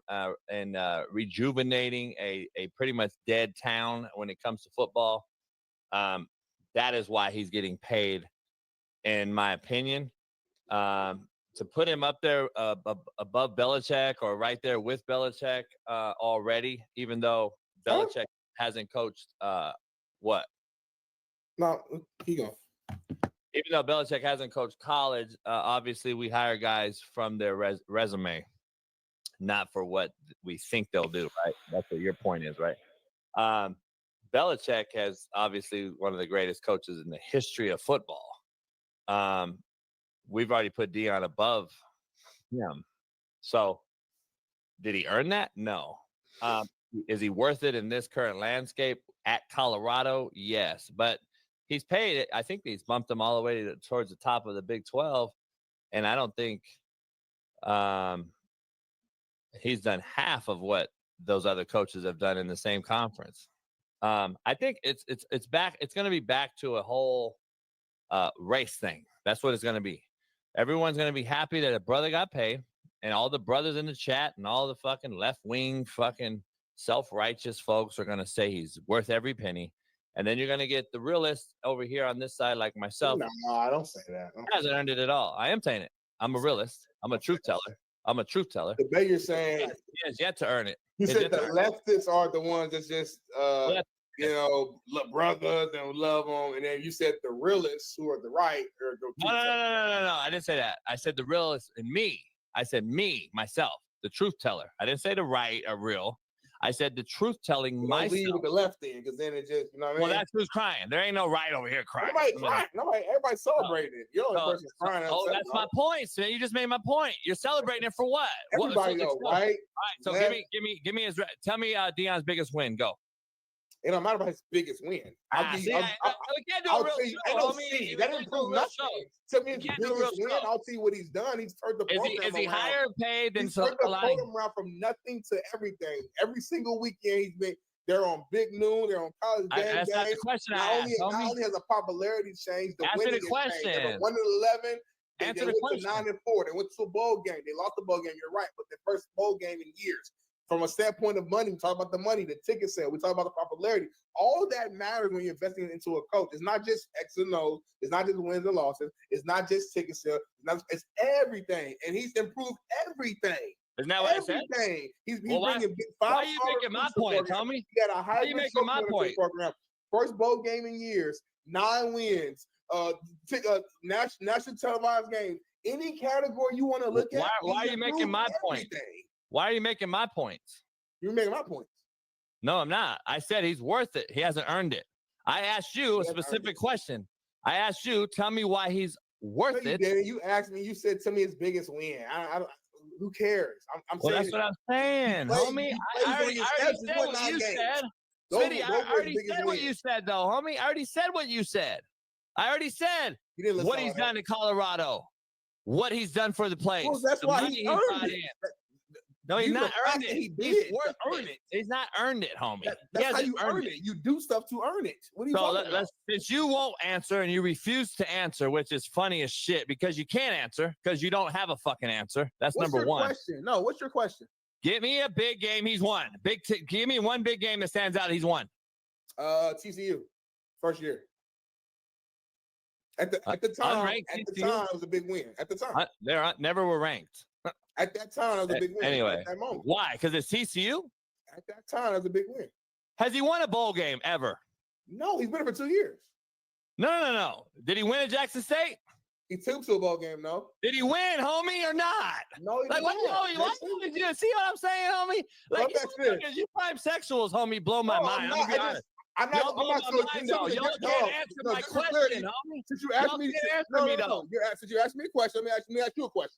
S8: and rejuvenating a pretty much dead town when it comes to football, that is why he's getting paid, in my opinion. To put him up there above Belichick or right there with Belichick already, even though Belichick hasn't coached what?
S7: No, he go.
S8: Even though Belichick hasn't coached college, obviously we hire guys from their resume, not for what we think they'll do, right? That's what your point is, right? Belichick has obviously one of the greatest coaches in the history of football. We've already put Deion above him. So did he earn that? No. Is he worth it in this current landscape at Colorado? Yes. But he's paid it. I think he's bumped him all the way towards the top of the Big 12. And I don't think he's done half of what those other coaches have done in the same conference. I think it's back. It's going to be back to a whole race thing. That's what it's going to be. Everyone's going to be happy that a brother got paid, and all the brothers in the chat and all the fucking left-wing fucking self-righteous folks are going to say he's worth every penny. And then you're going to get the realist over here on this side, like myself.
S7: No, I don't say that.
S8: He hasn't earned it at all. I am saying it. I'm a realist. I'm a truth teller.
S7: The way you're saying
S8: he has yet to earn it.
S7: You said the leftists are the ones that's just brothers and love them, and then you said the realists who are the right or the
S8: no. I didn't say that. I said the realist in me. I said me, myself, the truth teller. I didn't say the right or real. I said the truth telling myself.
S7: Leave with the left end, because then it just, you know what I mean?
S8: Well, that's who's crying. There ain't no right over here crying.
S7: Everybody's celebrating it. You're the only person crying.
S8: That's my point, man. You just made my point. You're celebrating it for what?
S7: Everybody knows, right?
S8: All right. So give me his. Tell me Deion's biggest win. Go.
S7: It don't matter about his biggest win.
S8: We can't do a real show.
S7: That didn't prove nothing. Tell me his biggest win. I'll tell you what he's done. He's turned the program around.
S8: Is he higher paid than
S7: He's turned the program around from nothing to everything. Every single weekend they're on Big Noon. They're on college game.
S8: That's not the question I asked.
S7: Not only has the popularity changed, the winning has changed. They were 1-11. They went to 9-4. They went to a bowl game. They lost the bowl game. You're right, but the first bowl game in years. from a standpoint of money, we talk about the money, the ticket sale, we talk about the popularity. All that matters when you're investing into a coach. It's not just X and O. It's not just wins and losses. It's not just ticket sale. It's everything. And he's improved everything.
S8: Isn't that what I said?
S7: Everything. He's
S8: Well,
S7: bringing
S8: why are
S7: 5
S8: you making my point, homie?
S7: He had a
S8: Why are you
S7: hybrid
S8: making my point?
S7: program. First bowl game in years, 9 wins, national televised game. Any category you want to look at.
S8: Why are you making my point? Why are you making my points?
S7: You're making my points.
S8: No, I'm not. I said he's worth it. He hasn't earned it. I asked you a specific question. I asked you, tell me why he's worth it.
S7: You asked me, you said, tell me his biggest win. Who cares? I'm
S8: well,
S7: saying
S8: that's what I'm saying, homie. I already said what you said. Smitty, I already said what you said, though, homie. I already said what you said. I already said what he's done in Colorado, what he's done for the place.
S7: Well, that's why he's earned it.
S8: No, he's not earned it. He's worth it. He's not earned it, homie.
S7: That's how you earn it. You do stuff to earn it. What are you talking about?
S8: Since you won't answer and you refuse to answer, which is funny as shit because you can't answer because you don't have a fucking answer. That's number one.
S7: Question? No, what's your question?
S8: Give me a big game he's won. Give me one big game that stands out he's won.
S7: TCU, first year. At the time, it was a big win. At the time,
S8: they never were ranked.
S7: At that time, it was a big win.
S8: Anyway,
S7: at that moment.
S8: Why? Because it's TCU?
S7: At that time, it was a big win.
S8: Has he won a bowl game ever?
S7: No, he's been it for 2 years.
S8: No. Did he win at Jackson State?
S7: He took him to a bowl game, no.
S8: Did he win, homie, or not?
S7: No, he didn't.
S8: You see what I'm saying, homie? Like, you prime sexuals, homie, blow my mind. I'm be honest.
S7: I'm not
S8: Y'all can't answer my question, homie.
S7: Since you asked me, since you asked me a question, let me ask you a question.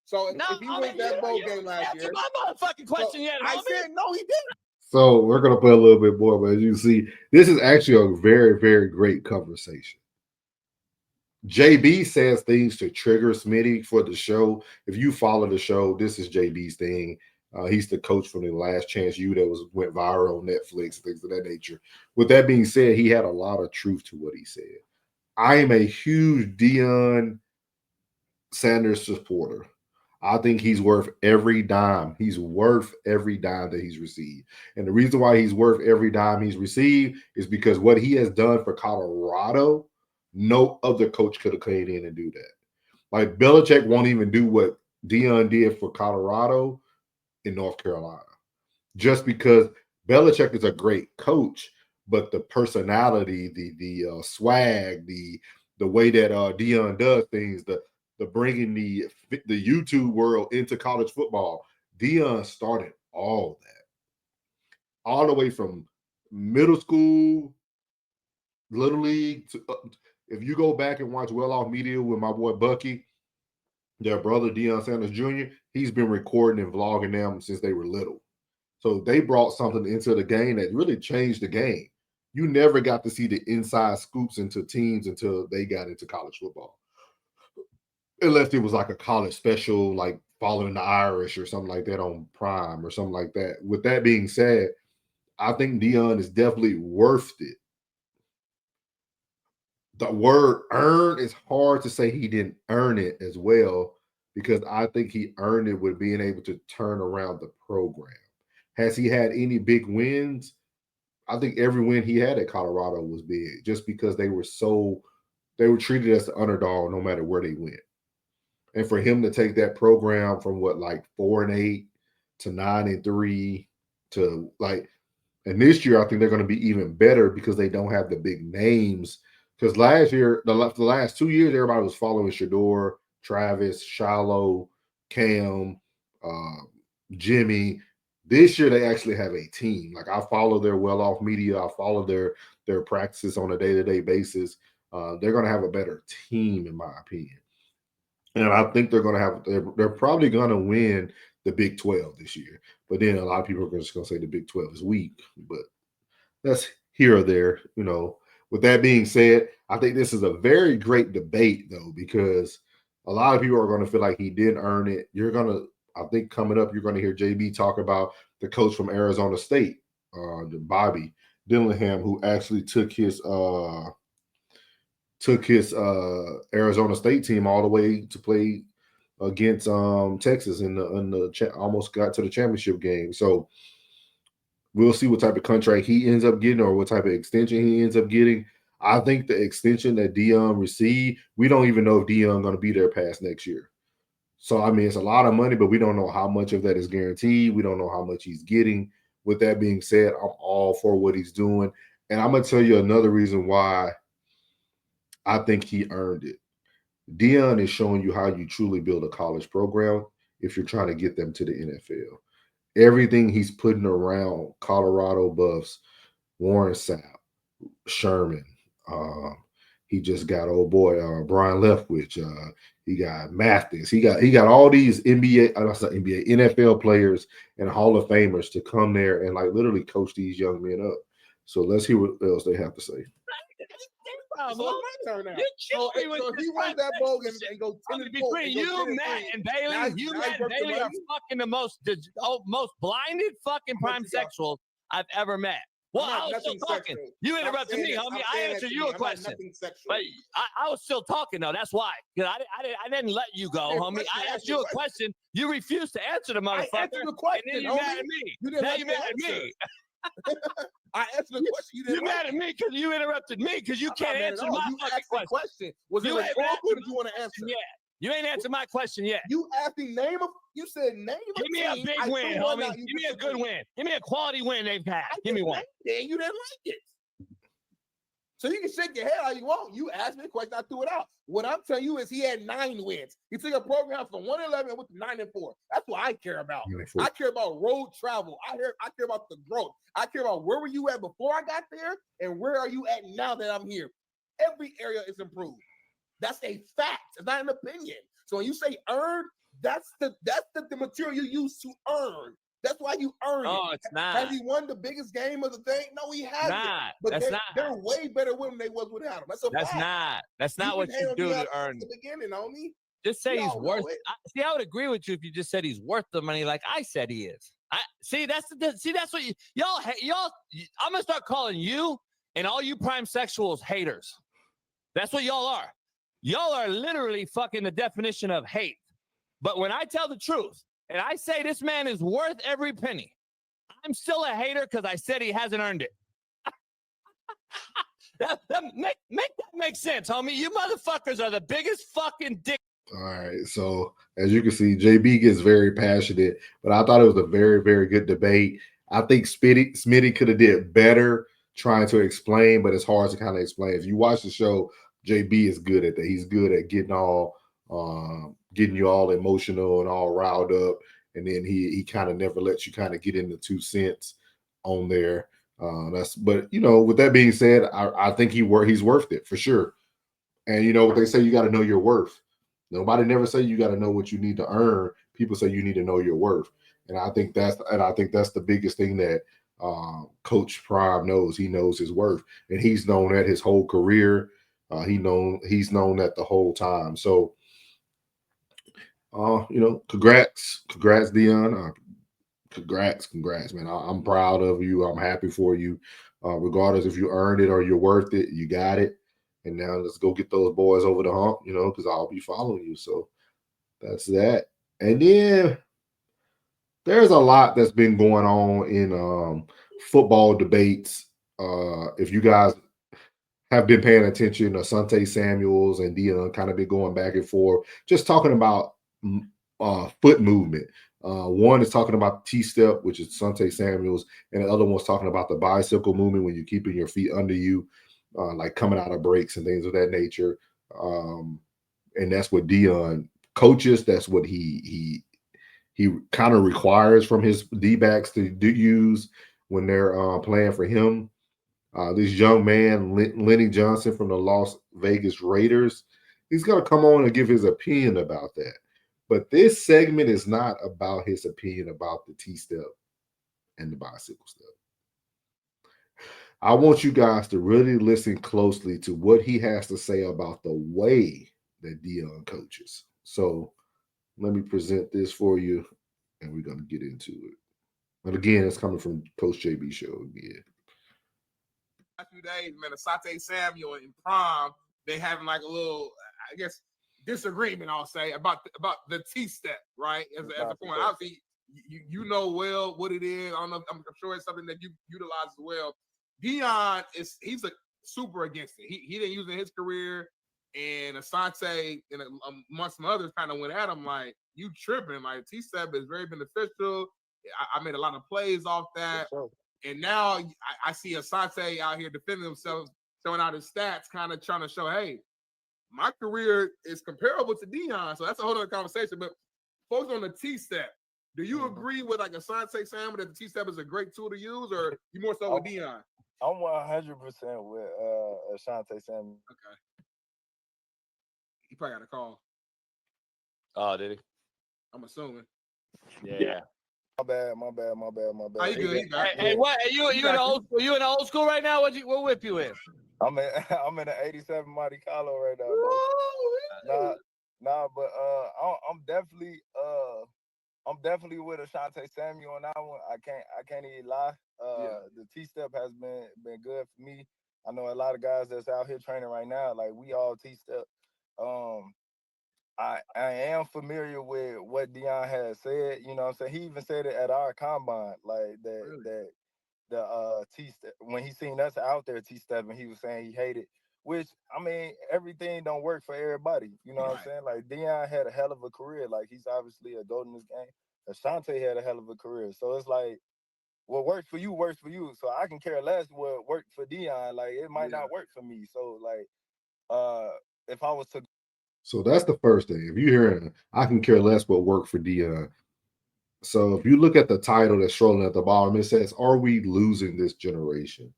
S7: So if he wins that bowl game last year,
S8: my motherfucking question yet, homie.
S7: I said no, he didn't.
S1: So we're gonna play a little bit more, but as you see, this is actually a very, very great conversation. JB says things to trigger Smitty for the show. If you follow the show, this is JB's thing. He's the coach from the Last Chance U that went viral on Netflix, things of that nature. With that being said, he had a lot of truth to what he said. I am a huge Deion Sanders supporter. I think he's worth every dime. He's worth every dime that he's received. And the reason why he's worth every dime he's received is because what he has done for Colorado, no other coach could have came in and do that. Like Belichick won't even do what Deion did for Colorado in North Carolina. Just because Belichick is a great coach, but the personality, the swag, the way that Deion does things, the bringing the YouTube world into college football, Deion started all that. All the way from middle school, Little League. If you go back and watch Well Off Media with my boy Bucky, their brother Deion Sanders Jr., he's been recording and vlogging them since they were little. So they brought something into the game that really changed the game. You never got to see the inside scoops into teams until they got into college football. Unless it was like a college special, like Following the Irish or something like that on Prime or something like that. With that being said, I think Deion is definitely worth it. The word earn is hard to say he didn't earn it as well, because I think he earned it with being able to turn around the program. Has he had any big wins? I think every win he had at Colorado was big, just because they were treated as the underdog no matter where they went. And for him to take that program from 4-8 to 9-3 to and this year I think they're going to be even better because they don't have the big names. Because last year, the last 2 years, everybody was following Shador, Travis, Shiloh, Cam, Jimmy. This year, they actually have a team. Like, I follow their Well Off Media. I follow their practices on a day-to-day basis. They're going to have a better team, in my opinion. And I think they're probably going to win the Big 12 this year. But then a lot of people are just going to say the Big 12 is weak. But that's here or there, With that being said, I think this is a very great debate, though, because a lot of people are going to feel like he didn't earn it. I think coming up, you're going to hear JB talk about the coach from Arizona State, Bobby Dillingham, who actually took his Arizona State team all the way to play against Texas in the almost got to the championship game. So we'll see what type of contract he ends up getting or what type of extension he ends up getting. I think the extension that Deion received, we don't even know if Deion going to be there past next year. So I mean, it's a lot of money, but we don't know how much of that is guaranteed. We don't know how much he's getting. With that being said, I'm all for what he's doing, and I'm gonna tell you another reason why I think he earned it. Deion is showing you how you truly build a college program if you're trying to get them to the NFL. Everything he's putting around Colorado Buffs, Warren Sapp, Sherman. He just got old boy Brian Leftwich. He got Mathis. He got all these NBA, NFL players and Hall of Famers to come there and like literally coach these young men up. So let's hear what else they have to say.
S7: So it's my turn now.
S8: You
S7: So
S8: cheat me with
S7: he
S8: this
S7: wins that bowl game and go 10 and 4.
S8: between you, Matt, and Bailey. You, Matt, and Bailey are fucking the most blinded fucking prime sexuals I've ever met. Well, I was still talking.
S7: Sexual.
S8: You interrupted me, homie. I answered you a question. But I was still talking, though. That's why. Because I didn't let you go, homie. I asked you a question. You refused to answer the motherfucker.
S7: I answered the question,
S8: and then you mad at me. Now you mad at me.
S7: I answered the question.
S8: You mad at me because you interrupted me because you can't answer my fucking question.
S7: Was it rhetorical or did you want to answer?
S8: Yeah. You ain't answered my question yet.
S7: You asked me you said name a
S8: Give me a big win, homie. Give me a good win. Give me a quality win they've had. Give me one.
S7: And you didn't like it. So you can shake your head all you want. You asked me a question, I threw it out. What I'm telling you is he had 9 wins. He took a program from 1-11 and went to 9-4. That's what I care about. I care about road travel. I care about the growth. I care about where were you at before I got there and where are you at now that I'm here. Every area is improved. That's a fact. It's not an opinion. So when you say earned, that's the material you use to earn. That's why you earn it.
S8: Oh, it's not.
S7: Has he won the biggest game of the thing? No, he hasn't. But they're way better when they was without him. That's not what you do to earn. The beginning, homie.
S8: Just say he's worth it. I would agree with you if you just said he's worth the money, like I said he is. That's what y'all. I'm gonna start calling you and all you prime sexuals haters. That's what y'all are. Y'all are literally fucking the definition of hate. But when I tell the truth and I say this man is worth every penny, I'm still a hater because I said he hasn't earned it. Make that make sense, homie. You motherfuckers are the biggest fucking dick.
S1: All right. So as you can see, JB gets very passionate, but I thought it was a very, very good debate. I think Smitty could have did better trying to explain, but it's hard to kind of explain. If you watch the show, JB is good at that. He's good at getting you all emotional and all riled up, and then he kind of never lets you kind of get into 2 cents on there. But with that being said, I think he's worth it for sure. And what they say, you got to know your worth. Nobody never say you got to know what you need to earn. People say you need to know your worth, and I think that's the biggest thing that Coach Prime knows. He knows his worth, and he's known that his whole career. He's known that the whole time. So, congrats, Deion. Congrats, man. I'm proud of you. I'm happy for you. Regardless if you earned it or you're worth it, you got it. And now let's go get those boys over the hump, because I'll be following you. So that's that. And then there's a lot that's been going on in football debates. If you guys have been paying attention, Asante Samuels and Deion kind of been going back and forth, just talking about foot movement. One is talking about T-step, which is Asante Samuels, and the other one's talking about the bicycle movement when you're keeping your feet under you, like coming out of breaks and things of that nature. And that's what Deion coaches. That's what he kind of requires from his D-backs to use when they're playing for him. This young man, Lenny Johnson from the Las Vegas Raiders, he's going to come on and give his opinion about that. But this segment is not about his opinion about the T-step and the bicycle step. I want you guys to really listen closely to what he has to say about the way that Deion coaches. So let me present this for you, and we're going to get into it. And again, it's coming from Coach JB show again.
S7: A few days, man, Asante Samuel and Prom, they having like a little, I guess, disagreement, I'll say, about the T-step, right? As a point. Obviously, you know well what it is. I don't know. I'm sure it's something that you utilize as well. Deion he's a super against it. He didn't use it in his career, and Asante and amongst some others kind of went at him like, you tripping. Like, T-step is very beneficial. I made a lot of plays off that. Sure. And now I see Asante out here defending himself, showing out his stats, kind of trying to show, hey, my career is comparable to Deion. So that's a whole other conversation. But folks on the T-step, do you agree with like Asante Samuel that the T-step is a great tool to use, or you more so with Deion?
S9: I'm 100% with Asante Samuel.
S7: Okay. He probably got a call.
S8: Oh, did he?
S7: I'm assuming.
S8: Yeah.
S9: My bad.
S7: How you good?
S8: Hey, what? You in the old school? You in the old school right now? What whip you in?
S9: I'm in an '87 Monte Carlo right now. But I'm definitely with Asante Samuel on that one. I can't even lie. The T-step has been good for me. I know a lot of guys that's out here training right now. Like, we all T-step. I am familiar with what Deion has said. You know what I'm saying? He even said it at our combine, like that the T-step, when he seen us out there T-step, and he was saying he hated, which, I mean, everything don't work for everybody. You know what I'm saying? Like, Deion had a hell of a career. Like, he's obviously a GOAT in this game. Asante had a hell of a career. So it's like, what works for you works for you. So I can care less what worked for Deion. Like, it might not work for me. So, like, if I was to.
S1: So that's the first thing. If you hear, I can care less what worked for Deion. So if you look at the title that's strolling at the bottom, it says, "Are we losing this generation?"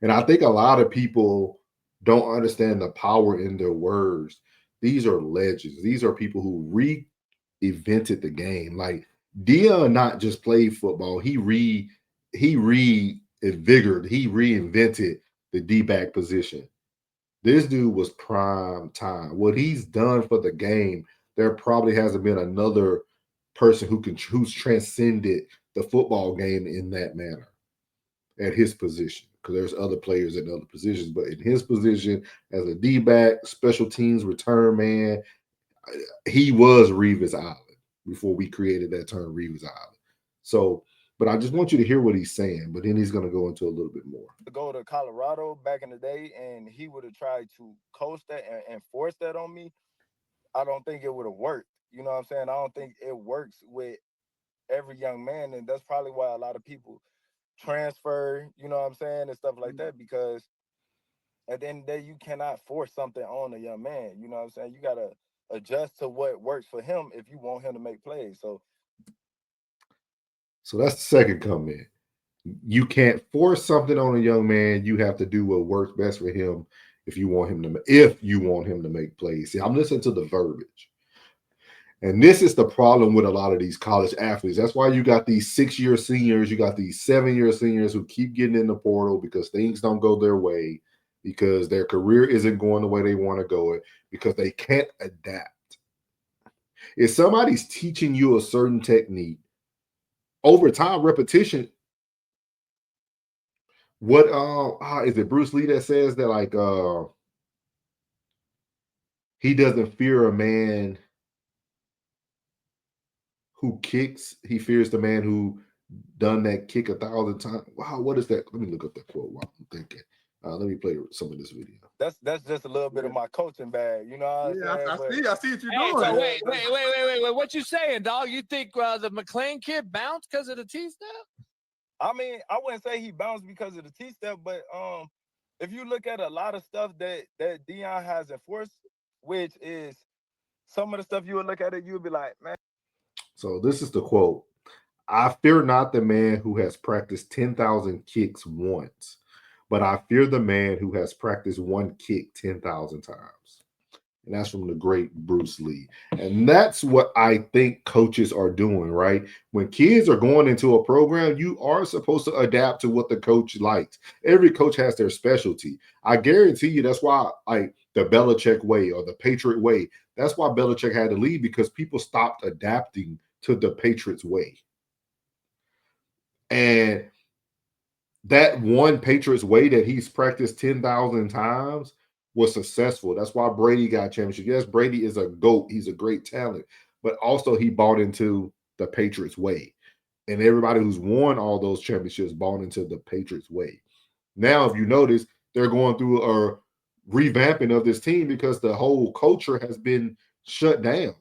S1: And I think a lot of people don't understand the power in their words. These are legends. These are people who reinvented the game. Like, Deion not just played football. He reinvented the D-back position. This dude was prime time. What he's done for the game, there probably hasn't been another person who's transcended the football game in that manner at his position. Because there's other players at other positions, but in his position as a D-back, special teams return man, he was Revis Island before we created that term, Revis Island. So, but I just want you to hear what he's saying, but then he's going to go into a little bit more.
S9: Go to Colorado back in the day, and he would have tried to coach that and force that on me. I don't think it would have worked. You know what I'm saying? I don't think it works with every young man, and that's probably why a lot of people transfer, you know what I'm saying, and stuff like that, because at the end of the day, you cannot force something on a young man. You know what I'm saying? You got to adjust to what works for him if you want him to make plays. So
S1: that's the second comment. You can't force something on a young man. You have to do what works best for him if you want him to make plays. See, I'm listening to the verbiage. And this is the problem with a lot of these college athletes. That's why you got these 6-year seniors, you got these 7-year seniors who keep getting in the portal because things don't go their way, because their career isn't going the way they want to go, because they can't adapt. If somebody's teaching you a certain technique, over time, repetition. What is it Bruce Lee that says that, like, he doesn't fear a man who kicks, he fears the man who done that kick 1,000 times. Wow, what is that? Let me look up that quote while I'm thinking. Let me play some of this video.
S9: That's just a little bit of my coaching bag, you know what I'm saying?
S7: I see what you're doing.
S8: So wait, what you saying, dog? You think the McLean kid bounced because of the T-step?
S9: I mean, I wouldn't say he bounced because of the T-step, but if you look at a lot of stuff that Deion has enforced, which is some of the stuff you would look at it, you would be like, man.
S1: So this is the quote. "I fear not the man who has practiced 10,000 kicks once, but I fear the man who has practiced one kick 10,000 times." And that's from the great Bruce Lee. And that's what I think coaches are doing, right? When kids are going into a program, you are supposed to adapt to what the coach likes. Every coach has their specialty. I guarantee you that's why, like, the Belichick way or the Patriot way, that's why Belichick had to leave, because people stopped adapting to the Patriots way. And that one Patriots way that he's practiced 10,000 times, was successful. That's why Brady got a championship. Yes, Brady is a GOAT. He's a great talent, but also he bought into the Patriots way. And everybody who's won all those championships bought into the Patriots way. Now, if you notice, they're going through a revamping of this team because the whole culture has been shut down.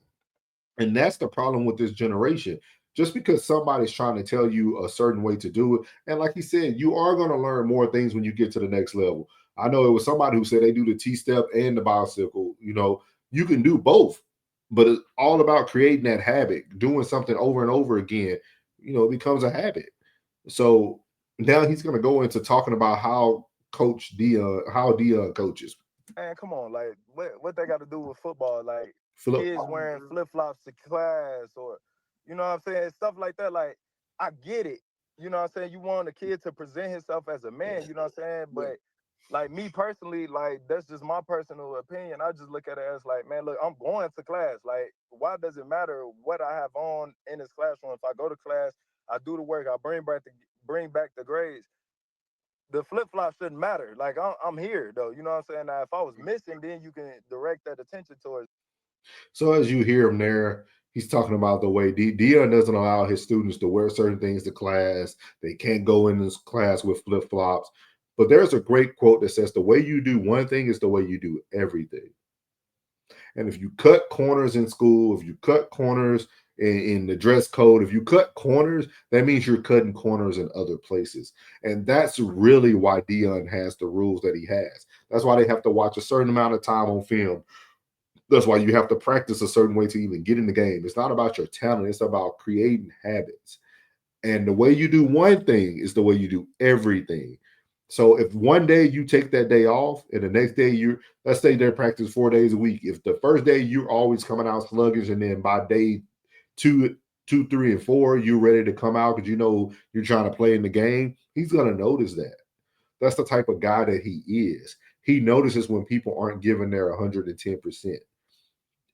S1: And that's the problem with this generation. Just because somebody's trying to tell you a certain way to do it, and like he said, you are going to learn more things when you get to the next level. I know it was somebody who said they do the T step and the bicycle. You can do both, but it's all about creating that habit, doing something over and over again. It becomes a habit. So now he's going to go into talking about how Deion coaches.
S9: Man, come on, like what they got to do with football? Like
S1: Philip,
S9: kids wearing flip flops to class, or you know what I'm saying, stuff like that. Like I get it, you know what I'm saying. You want a kid to present himself as a man, you know what I'm saying. But like me personally, like that's just my personal opinion. I just look at it as like, man, look, I'm going to class. Like, why does it matter what I have on in this classroom? If I go to class, I do the work, I bring back the grades. The flip flop shouldn't matter. Like I'm here though, you know what I'm saying. Now, if I was missing, then you can direct that attention towards.
S1: So as you hear him there, he's talking about the way Dion doesn't allow his students to wear certain things to class. They can't go in this class with flip flops. But there's a great quote that says, "The way you do one thing is the way you do everything." And if you cut corners in school, if you cut corners in the dress code, if you cut corners, that means you're cutting corners in other places. And that's really why Dion has the rules that he has. That's why they have to watch a certain amount of time on film. That's why you have to practice a certain way to even get in the game. It's not about your talent, it's about creating habits. And the way you do one thing is the way you do everything. So if one day you take that day off and the next day let's say they practice 4 days a week. If the first day you're always coming out sluggish, and then by day two, 3, and 4, you're ready to come out because you're trying to play in the game, he's gonna notice that. That's the type of guy that he is. He notices when people aren't giving their 110%.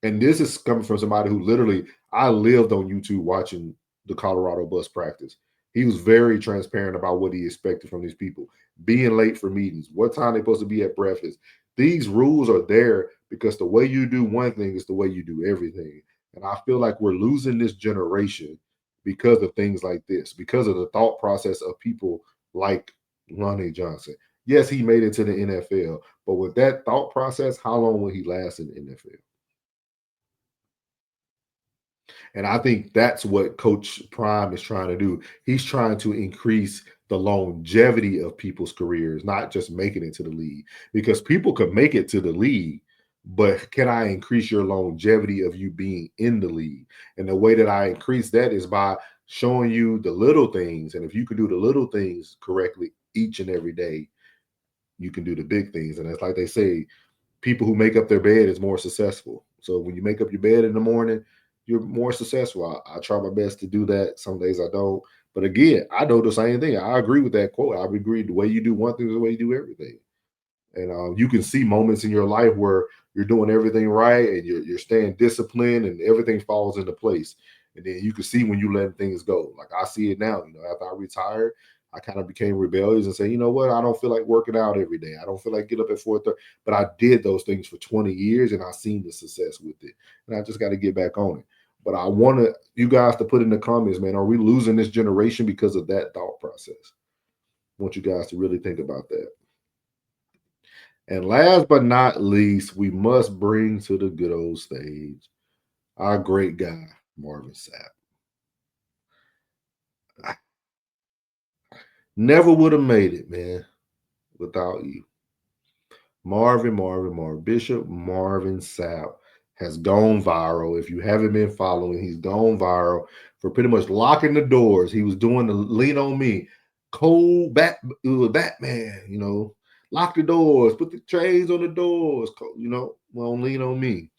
S1: And this is coming from somebody who literally, I lived on YouTube watching the Colorado bus practice. He was very transparent about what he expected from these people. Being late for meetings, what time they're supposed to be at breakfast. These rules are there because the way you do one thing is the way you do everything. And I feel like we're losing this generation because of things like this, because of the thought process of people like Lonnie Johnson. Yes, he made it to the NFL, but with that thought process, how long will he last in the NFL? And I think that's what Coach Prime is trying to do. He's trying to increase the longevity of people's careers, not just making it to the league. Because people can make it to the league, but can I increase your longevity of you being in the league? And the way that I increase that is by showing you the little things. And if you can do the little things correctly each and every day, you can do the big things. And it's like they say, people who make up their bed is more successful. So when you make up your bed in the morning, you're more successful. I try my best to do that. Some days I don't. But again, I know the same thing. I agree with that quote. I agree the way you do one thing is the way you do everything. And you can see moments in your life where you're doing everything right and you're staying disciplined and everything falls into place. And then you can see when you let things go. Like I see it now. After I retired, I kind of became rebellious and say, you know what? I don't feel like working out every day. I don't feel like get up at 4:30. But I did those things for 20 years and I seen the success with it. And I just got to get back on it. But I want you guys to put in the comments, man, are we losing this generation because of that thought process? I want you guys to really think about that. And last but not least, we must bring to the good old stage our great guy, Marvin Sapp. I never would have made it, man, without you. Bishop Marvin Sapp has gone viral. If you haven't been following, he's gone viral for pretty much locking the doors. He was doing the lean on me, cold Batman, lock the doors, put the trays on the doors, won't lean on me.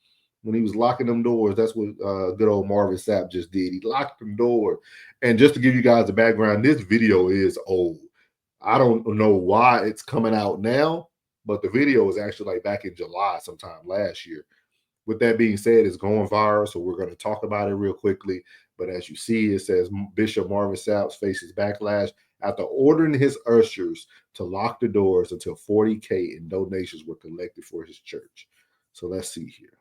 S1: When he was locking them doors, that's what good old Marvin Sapp just did. He locked them doors. And just to give you guys a background, this video is old. I don't know why it's coming out now, but the video was actually like back in July sometime last year. With that being said, it's going viral, so we're going to talk about it real quickly. But as you see, it says Bishop Marvin Sapp faces backlash after ordering his ushers to lock the doors until $40K in donations were collected for his church. So let's see here.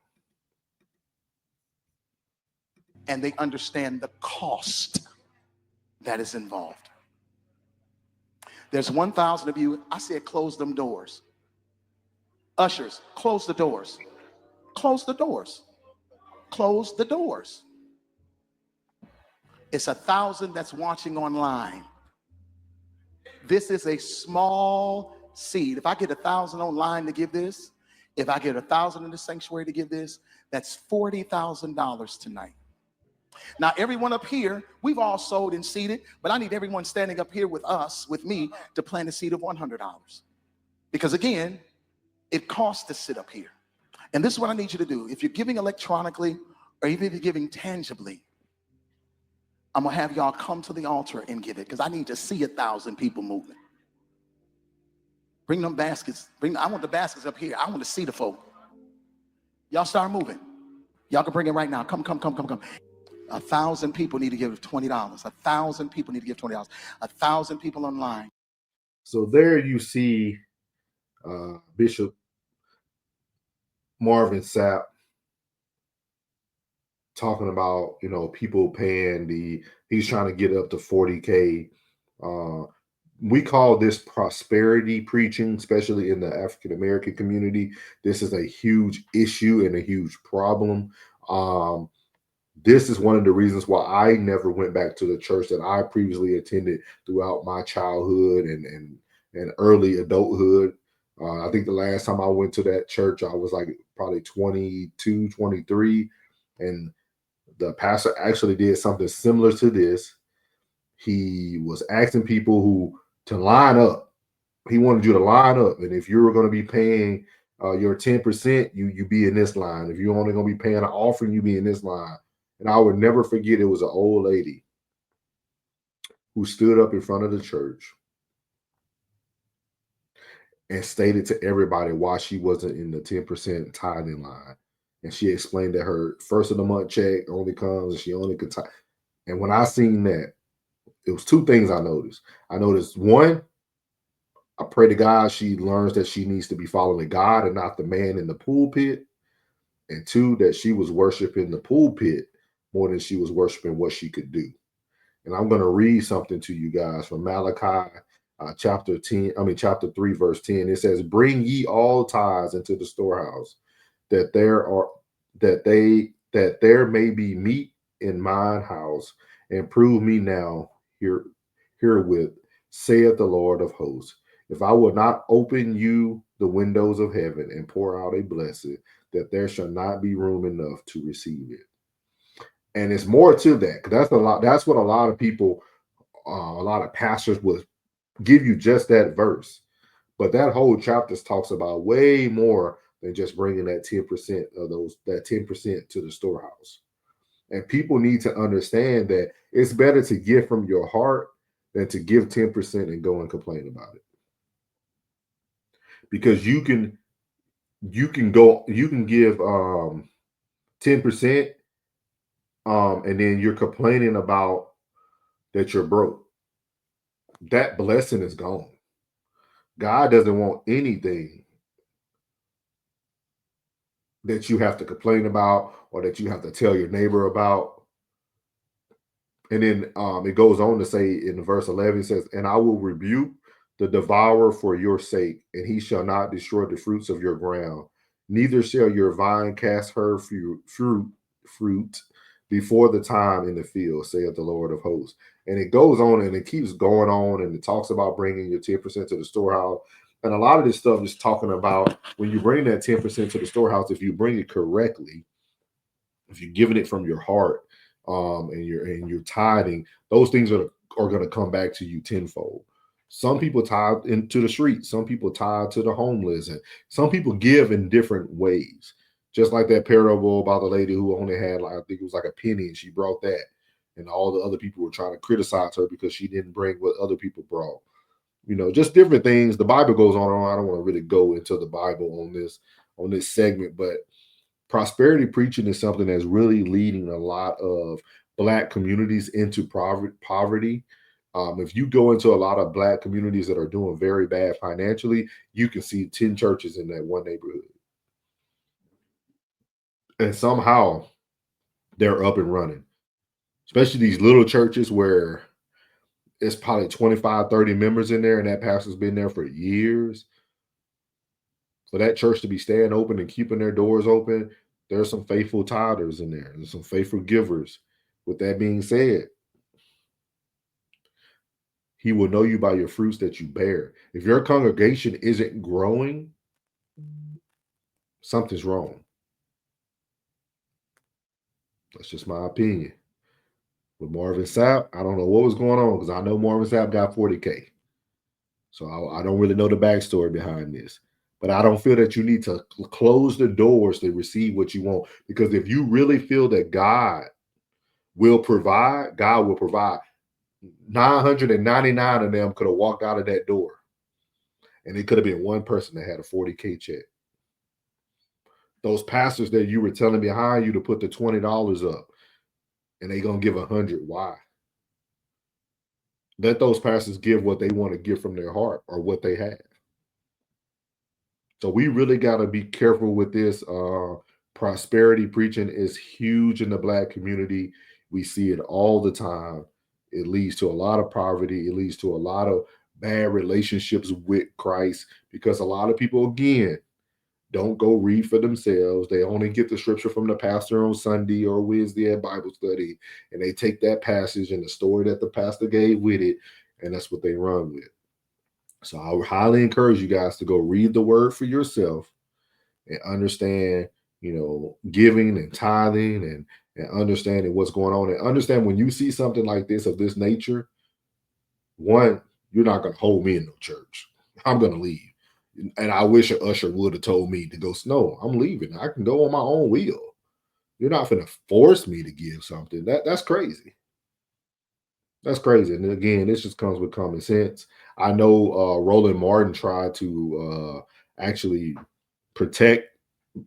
S10: And they understand the cost that is involved. There's 1,000 of you. I said, close them doors. Ushers, close the doors. Close the doors. Close the doors. It's 1,000 that's watching online. This is a small seed. If I get 1,000 online to give this, if I get 1,000 in the sanctuary to give this, that's $40,000 tonight. Now, everyone up here, we've all sold and seeded, but I need everyone standing up here with us, with me, to plant a seed of $100. Because again, it costs to sit up here. And this is what I need you to do. If you're giving electronically, or even if you're giving tangibly, I'm gonna have y'all come to the altar and give it, because I need to see 1,000 people moving. Bring them baskets. I want the baskets up here. I want to see the folk. Y'all start moving. Y'all can bring it right now. Come. 1,000 people need to give $20. 1,000 people need to give $20. 1,000 people online.
S1: So there you see Bishop Marvin Sapp talking about, people paying he's trying to get up to $40K. We call this prosperity preaching, especially in the African American community. This is a huge issue and a huge problem. This is one of the reasons why I never went back to the church that I previously attended throughout my childhood and early adulthood. I think the last time I went to that church, I was like probably 22, 23. And the pastor actually did something similar to this. He was asking people to line up. He wanted you to line up. And if you were going to be paying your 10%, you be in this line. If you're only going to be paying an offering, you be in this line. And I would never forget, it was an old lady who stood up in front of the church and stated to everybody why she wasn't in the 10% tithing line. And she explained that her first of the month check only comes and she only could tithe. And when I seen that, it was two things I noticed. I noticed, one, I pray to God she learns that she needs to be following God and not the man in the pulpit. And two, that she was worshiping the pulpit more than she was worshiping what she could do. And I'm going to read something to you guys from Malachi chapter 3, verse 10. It says, "Bring ye all tithes into the storehouse, that there may be meat in mine house, and prove me now herewith, saith the Lord of hosts, if I will not open you the windows of heaven and pour out a blessing, that there shall not be room enough to receive it." And it's more to that, because that's what a lot of people, a lot of pastors would give you, just that verse. But that whole chapter talks about way more than just bringing that 10% of that 10% to the storehouse. And people need to understand that it's better to give from your heart than to give 10% and go and complain about it. Because you can give 10%, and then you're complaining about that you're broke. That blessing is gone. God doesn't want anything that you have to complain about or that you have to tell your neighbor about. And then it goes on to say in verse 11, it says, "And I will rebuke the devourer for your sake, and he shall not destroy the fruits of your ground. Neither shall your vine cast her fruit before the time in the field, saith the Lord of hosts." And it goes on and it keeps going on, and it talks about bringing your 10% to the storehouse. And a lot of this stuff is talking about when you bring that 10% to the storehouse, if you bring it correctly, if you're giving it from your heart, and you're tithing, those things are going to come back to you tenfold. Some people tithe into the streets, some people tithe to the homeless, and some people give in different ways. Just like that parable about the lady who only had, I think it was like a penny, and she brought that, and all the other people were trying to criticize her because she didn't bring what other people brought. Just different things. The Bible goes on and on. I don't want to really go into the Bible on this segment, but prosperity preaching is something that's really leading a lot of Black communities into poverty, If you go into a lot of Black communities that are doing very bad financially, you can see 10 churches in that one neighborhood. And somehow they're up and running, especially these little churches where it's probably 25, 30 members in there and that pastor's been there for years. For that church to be staying open and keeping their doors open, there's some faithful tithers in there. There's some faithful givers. With that being said, he will know you by your fruits that you bear. If your congregation isn't growing, something's wrong. That's just my opinion. With Marvin Sapp, I don't know what was going on because I know Marvin Sapp got 40K. So I don't really know the backstory behind this. But I don't feel that you need to close the doors to receive what you want. Because if you really feel that God will provide, God will provide. 999 of them could have walked out of that door. And it could have been one person that had a 40K check. Those pastors that you were telling behind you to put the $20 up, and they're going to give 100. Why? Let those pastors give what they want to give from their heart or what they have. So we really got to be careful with this. Prosperity preaching is huge in the Black community. We see it all the time. It leads to a lot of poverty. It leads to a lot of bad relationships with Christ because a lot of people, again, don't go read for themselves. They only get the scripture from the pastor on Sunday or Wednesday at Bible study, and they take that passage and the story that the pastor gave with it, and that's what they run with. So I would highly encourage you guys to go read the word for yourself and understand, giving and tithing and understanding what's going on. And understand when you see something like this of this nature, one, you're not going to hold me in no church. I'm going to leave. And I wish an usher would have told me to go, no, I'm leaving. I can go on my own wheel. You're not going to force me to give something. That's crazy. That's crazy. And again, this just comes with common sense. I know Roland Martin tried to actually protect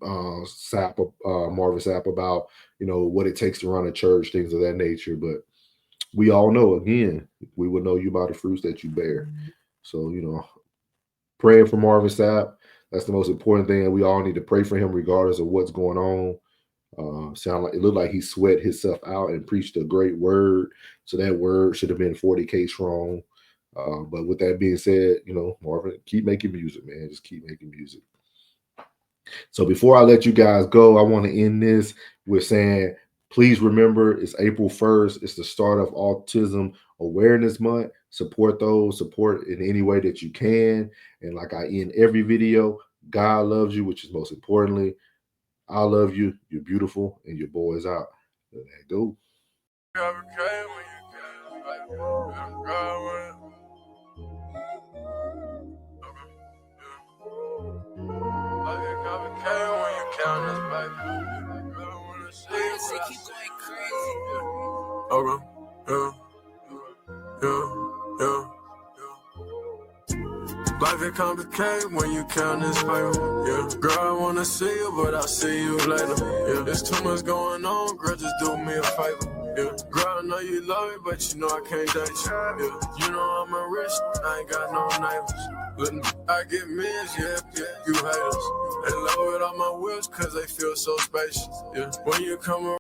S1: Marvin Sapp about, what it takes to run a church, things of that nature. But we all know, again, we will know you by the fruits that you bear. So, praying for Marvin Sapp, that's the most important thing. And we all need to pray for him regardless of what's going on. It looked like he sweat himself out and preached a great word. So that word should have been 40K strong. But with that being said, Marvin, keep making music, man. Just keep making music. So before I let you guys go, I want to end this with saying, please remember it's April 1st. It's the start of Autism Awareness Month. Support in any way that you can. And like I end every video, God loves you, which is most importantly. I love you. You're beautiful, and your boy is out. There you go.
S11: Life is complicated when you count this paper. Yeah, girl, I wanna see you, but I'll see you later. Yeah, there's too much going on, girl, just do me a favor. Yeah, girl, I know you love me, but you know I can't date you. Yeah, you know I'm a rich, I ain't got no neighbors. Look, I get millions, yeah, you haters. They love it on my wheels, cause they feel so spacious. Yeah, when you come around.